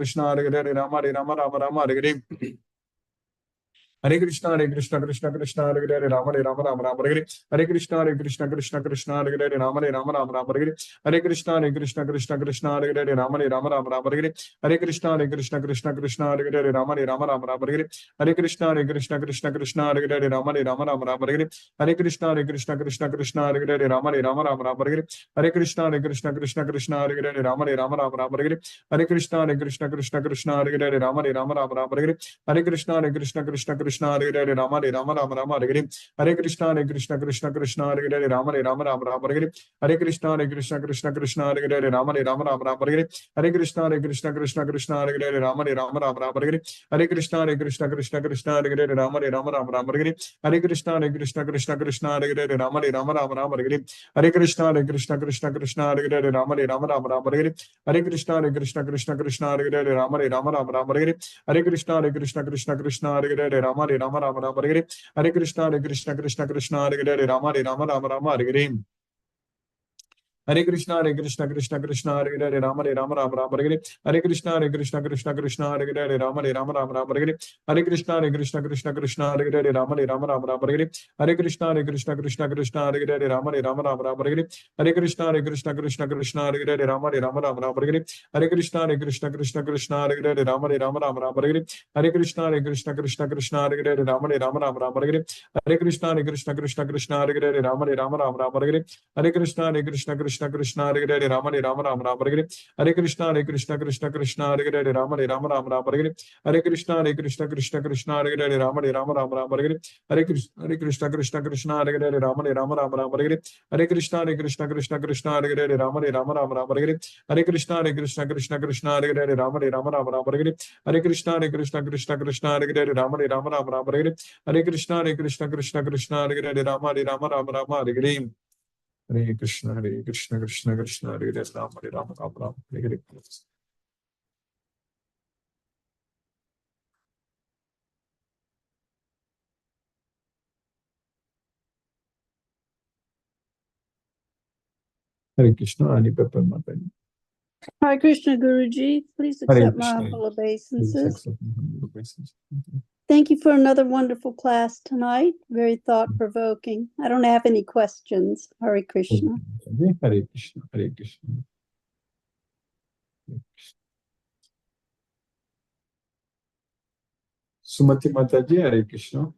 Krishna Hare Hare Rama Rama Rama Rama Hare Hare Hare Krishna Krishna Hare Hare Rama Rama Rama Rama Hare Hare Hare Krishna Krishna Hare Hare Rama Rama Rama Rama Hare Hare Hare Krishna Krishna Hare Hare Rama Rama Rama Rama Hare Hare Hare Krishna Krishna Hare Hare Rama Rama Rama Rama Hare Hare Hare Krishna Krishna Hare Hare Rama Rama Rama Rama Hare Hare Hare Krishna Krishna Hare Hare Rama Rama Rama Rama Hare Hare Hare Krishna Krishna Hare Hare Rama Rama Rama Rama Hare Hare Hare Krishna Krishna Hare Hare Rama Rama Rama Rama Hare Hare Hare Krishna Krishna Hare Hare Rama Rama Rama Rama Hare Hare Hare Krishna Krishna Hare Hare Rama Rama Rama Rama Hare Hare Hare Krishna Krishna Hare Hare Rama Rama Rama Rama Hare Hare Hare Krishna Krishna Hare Hare Rama Rama Rama Rama Hare Hare Hare Krishna Krishna Hare Hare Rama Rama Rama Rama Hare Hare Hare Krishna Krishna Hare Hare Rama Rama Rama Rama Hare Hare Hare Krishna Krishna Hare Hare Rama Rama Rama Rama Hare Hare Hare Krishna Krishna Hare Hare Rama Rama Rama Rama Hare Hare Hare Krishna Krishna Hare Hare Rama Rama Rama Rama Hare Hare Hare Krishna Krishna Hare Hare Rama Rama Rama Rama Hare Hare Hare Krishna Krishna Hare Hare Rama Rama Rama Rama Hare Hare Hare Krishna Krishna Hare Hare Rama Rama Rama Rama Hare Hare Hare Krishna Krishna Hare Hare Rama Rama Rama Rama Hare Hare Hare Krishna Krishna Hare Hare Rama Rama Rama Rama Hare Hare Hare Krishna Krishna Hare Hare Rama Rama Rama Rama Hare Hare Hare Krishna Krishna Hare Hare Rama Rama Rama Rama Hare Hare Hare Krishna Krishna Hare Hare Rama Rama Rama Rama Hare Hare Hare Krishna Krishna Hare Hare Rama Rama Rama Rama Hare Hare Hare Krishna Krishna Hare Hare Rama Rama Rama Rama Hare Hare Hare Krishna Hare Hare Rama Rama Rama Rama Hare Hare Hare Krishna Krishna Hare Hare Rama Rama Rama Rama Hare Hare Hare Krishna Krishna Hare Hare Rama Rama Rama Rama Hare Hare Hare Krishna Krishna Hare Hare Rama Rama Rama Rama Hare Hare Hare Krishna Krishna Hare Hare Rama Rama Rama Rama Hare Hare Hare Krishna Krishna Hare Hare Rama Rama Rama Hare Hare Hare Krishna Ani Pepper Mataji Hare Krishna Guruji, please Hare accept my Krishna humble Please obeisances. accept my humble obeisances. Thank you for another wonderful class tonight. Very thought-provoking. I don't have any questions. Hare Krishna. Hare Krishna Hare Krishna Hare Krishna. Sumati Mataji Hare Krishna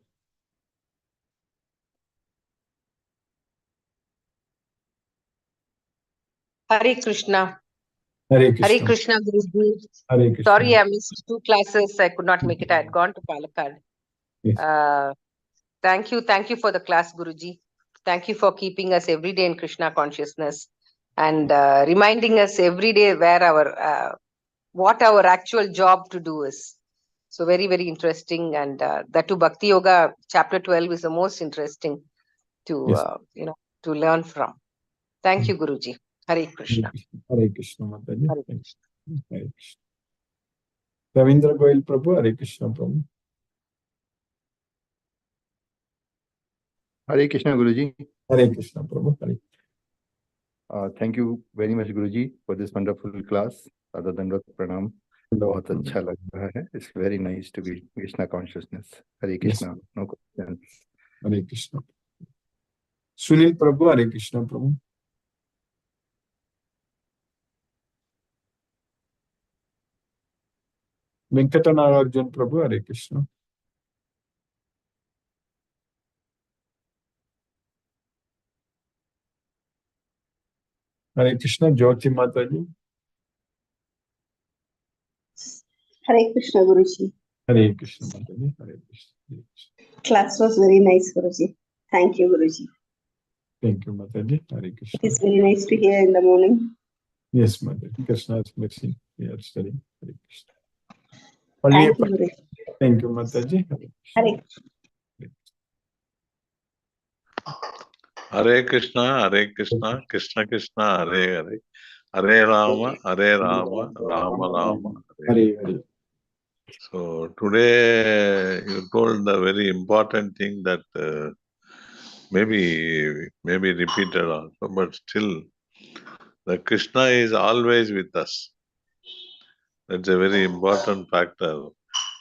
Hare Krishna. Hare Hare Krishna Krishna, Guruji. Hare Krishna Sorry, I missed 2 classes. I could not make it. I had gone to Palakkad. Yes. Thank you for the class, Guruji. Thank you for keeping us every day in Krishna consciousness and reminding us every day where our what our actual job to do is. So very, very interesting. And that too, Bhakti Yoga chapter 12 is the most interesting to Yes. to learn from. Thank you, Guruji. Hare Krishna. Hare Krishna Mataji Hare Hare Krishna. Krishna Ravindra Goyal Prabhu Hare Krishna Prabhu Hare Krishna Guruji. Hare Krishna Prabhu Hare Thank you very much Guruji for this wonderful class. Other than Pranam. बहुत अच्छा लग रहा है. It's very nice to be Krishna consciousness. Hare Krishna. No questions. Hare Krishna Sunil Prabhu Hare Krishna Prabhu Venkata Nagarjun Prabhu Hare Krishna Hare Krishna Jyoti Mataji Hare Krishna, Guruji. Hare Krishna, Mataji. Hare Krishna. Hare Krishna. Class was very nice, Guruji. Thank you, Guruji. Thank you, Mataji. Hare Krishna. It's very nice to hear in the morning. Yes, Mataji. Krishna's mercy. We are studying. Hare Krishna. Only Thank you, Guruji. Thank you, Mataji. Hare Krishna. Hare Hare Krishna, Krishna Krishna, Hare Hare, Hare Rama, Rama Rama, Hare. Hare Hare. So today you told a very important thing that maybe repeated also, but still the Krishna is always with us. That's a very important factor.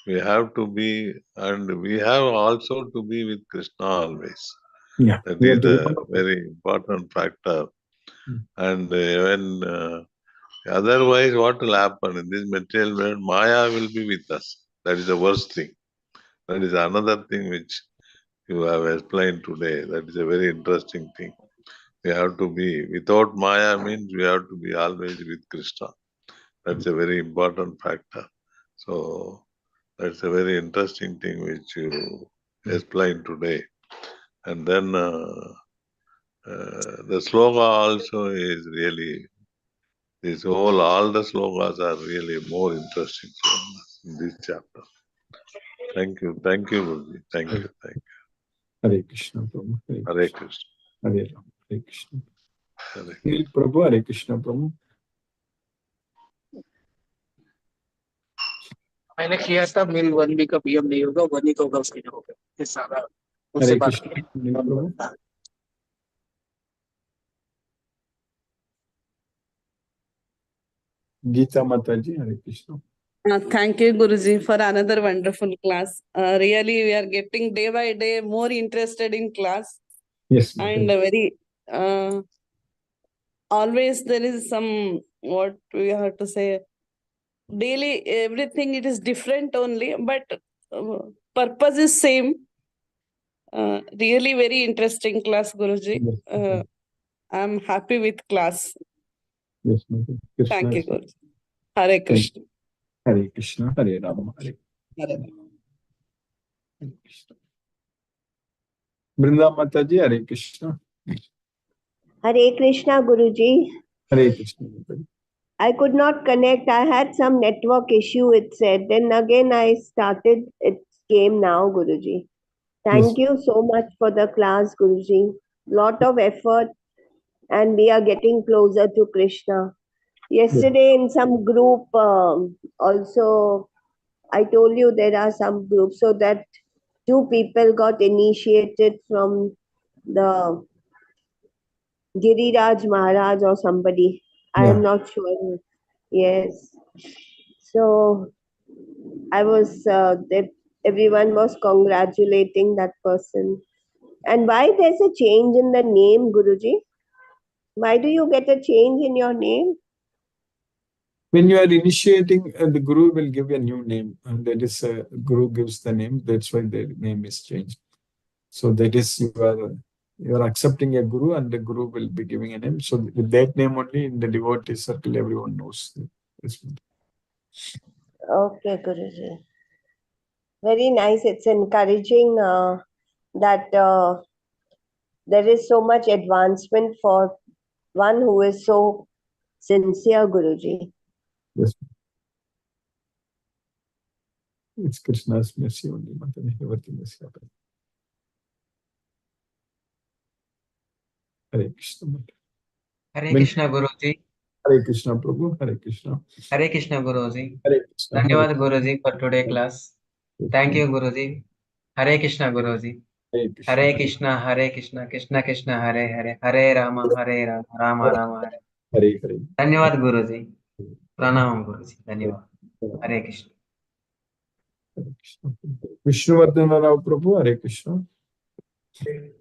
We have to be, and we have also to be with Krishna always. Yeah. That We is have to a very important factor. Mm. And when otherwise, what will happen in this material world? Maya will be with us. That is the worst thing. That is another thing which you have explained today. That is a very interesting thing. We have to be without Maya means we have to be always with Krishna. That's a very important factor. So that's a very interesting thing which you explained today. And then the sloga also is really, all the slogas are really more interesting in this chapter. Thank you, Guruji. Thank you. Hare Krishna, Prabhu. Hare Krishna. Hare Ram. Hare Krishna. Hare Neil Prabhu. Hare Krishna, Prabhu. मैंने किया था मिल 1 का PM नहीं होगा 1 ही होगा उसके लिए होगा ये सारा उससे Hare बात Krishna. Neil Prabhu. Geeta Mataji. Hare Krishna. Thank you, Guruji, for another wonderful class. Really, we are getting day by day more interested in class, Yes, and Mataji. very always there is some, what we have to say, daily everything it is different only, but purpose is same. Really very interesting class, Guruji. Yes, Mataji. I'm happy with class. Yes, Mataji. Krishna. Thank you, Guruji. Hare Krishna. Hare Krishna. Hare Rama. Hare Krishna. Brinda Mataji. Hare Krishna. Hare Krishna, Guruji. Hare Krishna, Mataji. I could not connect. I had some network issue, it said. Then again, I started. It came now, Guruji. Thank you so much for the class, Guruji. Lot of effort, and we are getting closer to Krishna. Yesterday, in some group, also, I told you there are some groups, so that 2 people got initiated from the Giriraj Maharaj or somebody. I am not sure. Yes. So I was, everyone was congratulating that person. And why there's a change in the name, Guruji? Why do you get a change in your name? When you are initiating, the Guru will give a new name. And that is, Guru gives the name. That's why the name is changed. So that is, you are accepting a Guru, and the Guru will be giving a name. So with that name only, in the devotee circle, everyone knows. Okay, Guruji. Very nice. It's encouraging that there is so much advancement for one who is so sincere, Guruji. Yes. It's Krishna's mercy only, Mataji. Everything is happening. Hare Krishna, Mataji. Hare Krishna, Guruji. Hare Krishna, Prabhu. Hare Krishna. Hare Krishna, Guruji. Hare Krishna. Dhanyavad, Guruji, for today class. Thank you, Guruji. Hare Krishna, Guruji. Hare Krishna, Hare Krishna, Krishna Krishna, Hare Hare, Hare Rama, Rama Rama, Hare. Hare Hare. Dhanyavad, Guruji. Pranam, Guruji. Dhanyavad. Hare Krishna. Hare Krishna. Vishnuvardhana Rao Prabhu. Hare Krishna. Hare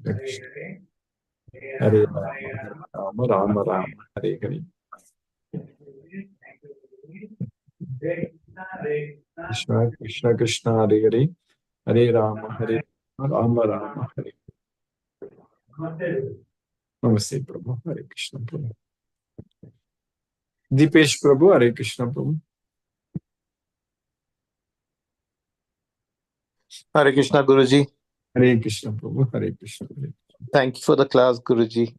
Krishna. Hare Rama, Rama Rama, Hare Hare. Krishna Krishna Krishna, Hare Hare. Hare Rama, Rama Rama, Hare. Namaste, Prabhu. Hare Krishna, Prabhu. Deepesh Prabhu. Hare Krishna, Prabhu. Hare Krishna, Guruji. Hare Krishna, Prabhu. Hare Krishna. Hare Krishna. Thank you for the class, Guruji.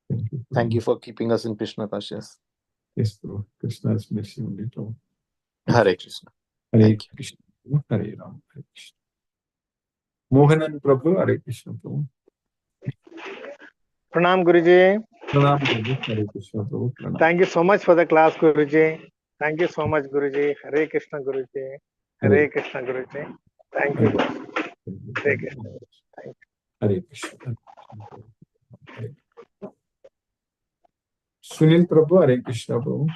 Thank you. Thank you Prabhu. for keeping us in Krishna consciousness. Yes, Prabhu. Krishna's mercy only, Prabhu. Hare Krishna. Hare Thank you. Krishna, Prabhu. Hare Ram. Hare Krishna. Mohanan Prabhu. Hare Krishna, Prabhu. Pranam Guruji. Pranam, Prabhu. Hare Krishna, Prabhu. Pranam. Thank you so much for the class, Guruji. Thank you so much, Guruji. Hare Krishna, Guruji. Hare Krishna, Guruji. Thank you. Hare Krishna. Hare Krishna. Hare. Sunil Prabhu. Hare Krishna, Prabhu.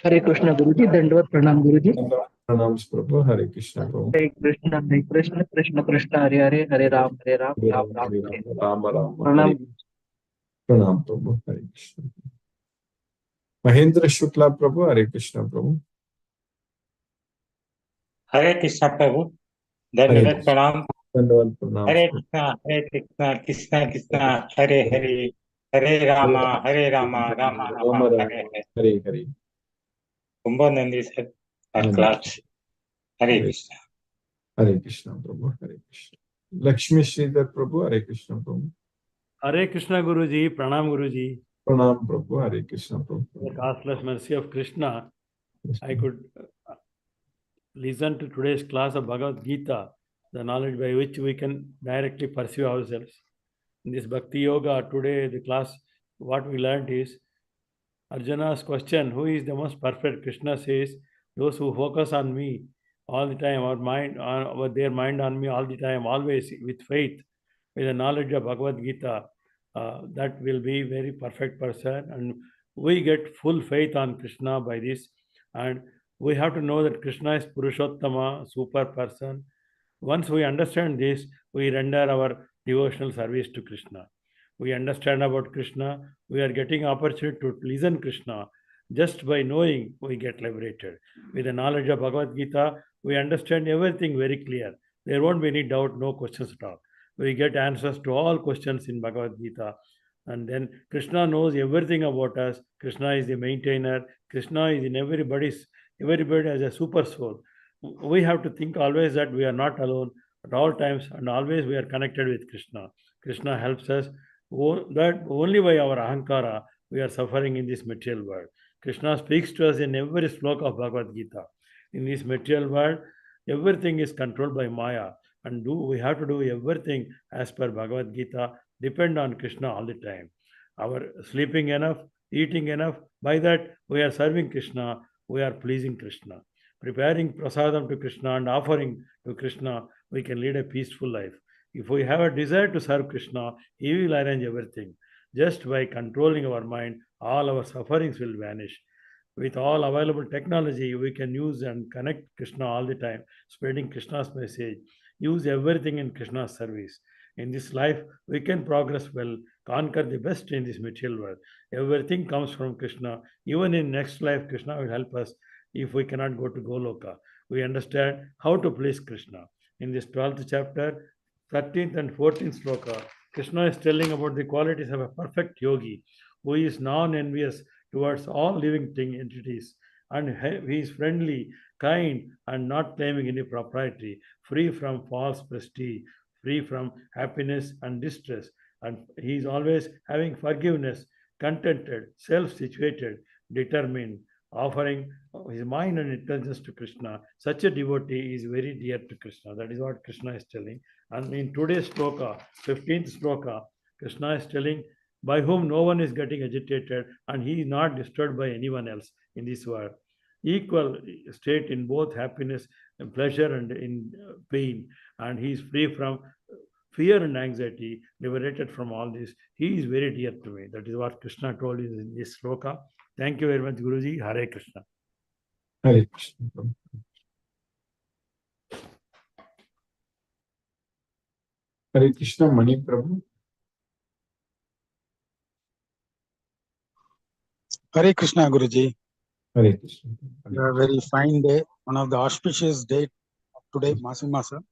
Hare Krishna Guruji, Dandavad Pranam Guruji. Pranams, Prabhu. Hare Krishna, Prabhu. Hare Krishna, Krishna Krishna, Hare Hare, Hare Ram, Hare Ram, Ram Ram, Hare Hare. Ram, Ram. Pranam. Pranam, Prabhu. Hare Krishna. Mahendra Shukla Prabhu. Hare Krishna, Prabhu. Hare Krishna Prabhu. Hare Dandavad Krishna. Pranam. Dandavad Pranam. Hare Krishna, Krishna Krishna, Hare Hare, Hare Rama, Rama, Rama, Hare Hare. Hare Hare. Kumbha Nandi said our class. Hare Krishna. Hare Krishna, Prabhu. Hare Krishna. Lakshmi Sridhar Prabhu. Hare Krishna, Prabhu. Hare Krishna Guruji, Pranam Guruji. Pranam, Prabhu. Hare Krishna, Prabhu. The costless mercy of Krishna, I could listen to today's class of Bhagavad Gita, the knowledge by which we can directly pursue ourselves. In this Bhakti Yoga, today the class, what we learned is Arjuna's question, who is the most perfect? Krishna says, those who focus on me all the time, their mind on me all the time, always with faith, with the knowledge of Bhagavad Gita, that will be very perfect person. And we get full faith on Krishna by this. And we have to know that Krishna is Purushottama, super person. Once we understand this, we render our devotional service to Krishna. We understand about Krishna, we are getting opportunity to listen Krishna. Just by knowing, we get liberated. With the knowledge of Bhagavad Gita, we understand everything very clear. There won't be any doubt, no questions at all. We get answers to all questions in Bhagavad Gita. And then Krishna knows everything about us. Krishna is the maintainer. Krishna is in everybody has a super soul. We have to think always that we are not alone at all times, and always we are connected with Krishna. Krishna helps us. That only by our ahankara we are suffering in this material world. Krishna speaks to us in every sloka of Bhagavad Gita. In this material world, everything is controlled by Maya, and we have to do everything as per Bhagavad Gita, depend on Krishna all the time. Our sleeping enough, eating enough, by that we are serving Krishna, we are pleasing Krishna. Preparing prasadam to Krishna and offering to Krishna, we can lead a peaceful life. If we have a desire to serve Krishna, He will arrange everything. Just by controlling our mind, all our sufferings will vanish. With all available technology, we can use and connect Krishna all the time, spreading Krishna's message. Use everything in Krishna's service. In this life, we can progress well, conquer the best in this material world. Everything comes from Krishna. Even in next life, Krishna will help us if we cannot go to Goloka. We understand how to please Krishna. In this 12th chapter, 13th and 14th sloka, Krishna is telling about the qualities of a perfect yogi who is non-envious towards all living entities, and he is friendly, kind, and not claiming any propriety, free from false prestige, free from happiness and distress, and he is always having forgiveness, contented, self-situated, determined, offering his mind and intelligence to Krishna. Such a devotee is very dear to Krishna. That is what Krishna is telling. And in today's sloka, 15th sloka, Krishna is telling by whom no one is getting agitated and he is not disturbed by anyone else in this world. Equal state in both happiness and pleasure and in pain. And he is free from fear and anxiety, liberated from all this. He is very dear to me. That is what Krishna told in this sloka. Thank you very much, Guruji. Hare Krishna. Hare Krishna. Hare Krishna, Mani Prabhu. Hare Krishna, Guruji. Hare Krishna. A very fine day, one of the auspicious days of today, Masi Masa.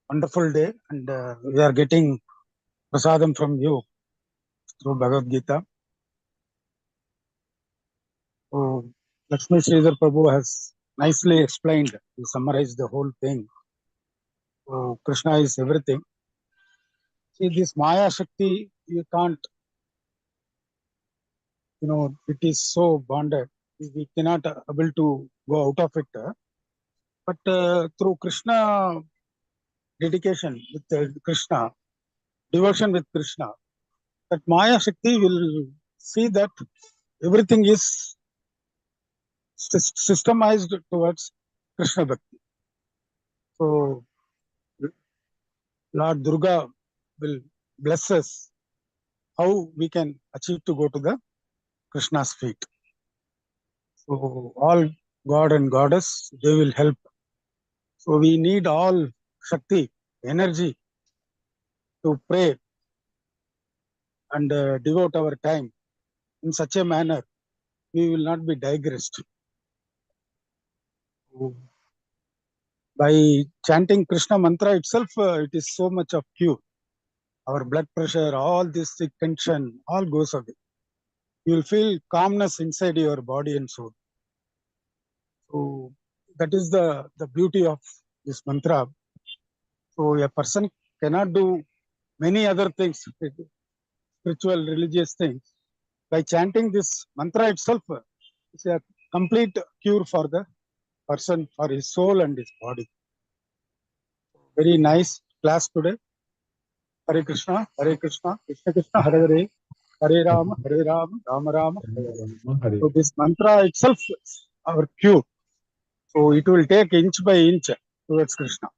Wonderful day, and we are getting prasadam from you through Bhagavad Gita. So, Lakshmi Sridhar Prabhu has nicely explained, he summarized the whole thing. So Krishna is everything. See, this Maya Shakti, you can't, it is so bonded. We cannot able to go out of it. But through Krishna dedication with Krishna, devotion with Krishna, that Maya Shakti will see that everything is systemized towards Krishna Bhakti. So Lord Durga will bless us how we can achieve to go to the Krishna's feet. So all God and Goddess, they will help. So we need all Shakti, energy to pray and devote our time in such a manner we will not be digressed. By chanting Krishna mantra itself, it is so much of cure. Our blood pressure, all this tension, all goes away. You will feel calmness inside your body and soul. So that is the beauty of this mantra. So a person cannot do many other things, spiritual, religious things. By chanting this mantra itself, it's a complete cure for the person, for his soul and his body. Very nice class today. Hare Krishna, Krishna Krishna, Hare Hare, Hare Rama, Rama Rama, Hare Hare. So this mantra itself is our cure. So it will take inch by inch towards Krishna.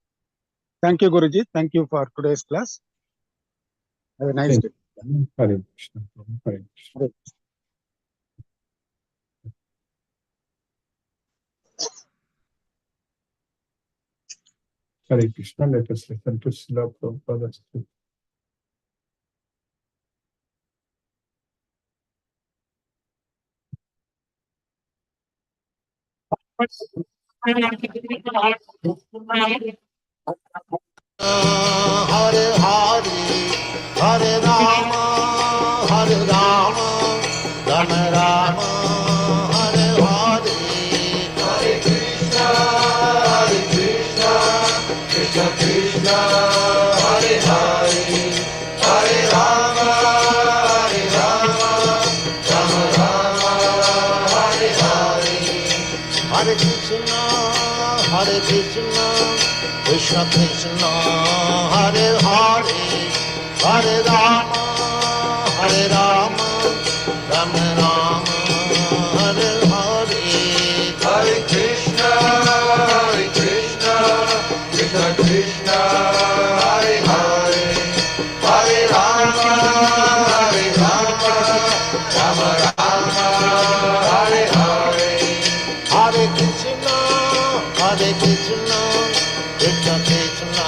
Thank you, Guruji. Thank you for today's class. Have a nice day. Hare Krishna. Hare Krishna. Hare Krishna. Let us listen to Srila Prabhupada's speech. Hare Hare, Hare Rama, Rama Rama, Hare Hare. Hare Krishna, Krishna Krishna, Hare Hare, Hare Rama, Rama Rama, Hare Hare. Hare Krishna, Krishna Krishna, Hare Hare, Hare Rama, Rama Rama, Hare Hare. Hare Krishna, Krishna Krishna, Hare Hare, Hare Rama, Rama Rama, Hare Hare. Hare Krishna, Krishna Krishna,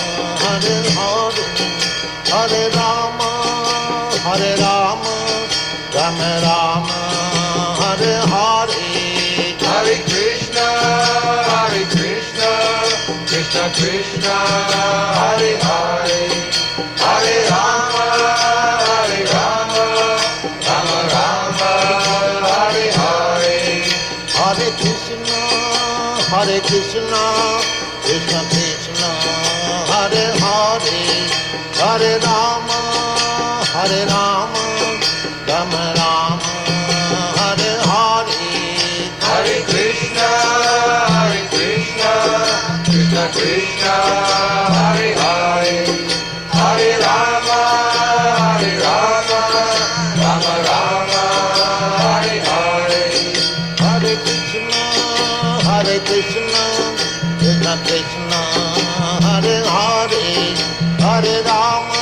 Hare Hare, Hare Rama, Rama Rama, Hare Hare. Hare Krishna, Krishna Krishna, Hare Hare, Hare Rama, Rama Rama, Hare Hare. Hare Krishna, Krishna Krishna, Hare Hare, Hare Rama, Rama Rama, Hare Hare. Hare Krishna, Krishna Krishna, Hare Hare, Hare Rama, Rama Rama, Hare Hare. Hare Krishna, Krishna Krishna, Hare Hare, Hare Rama,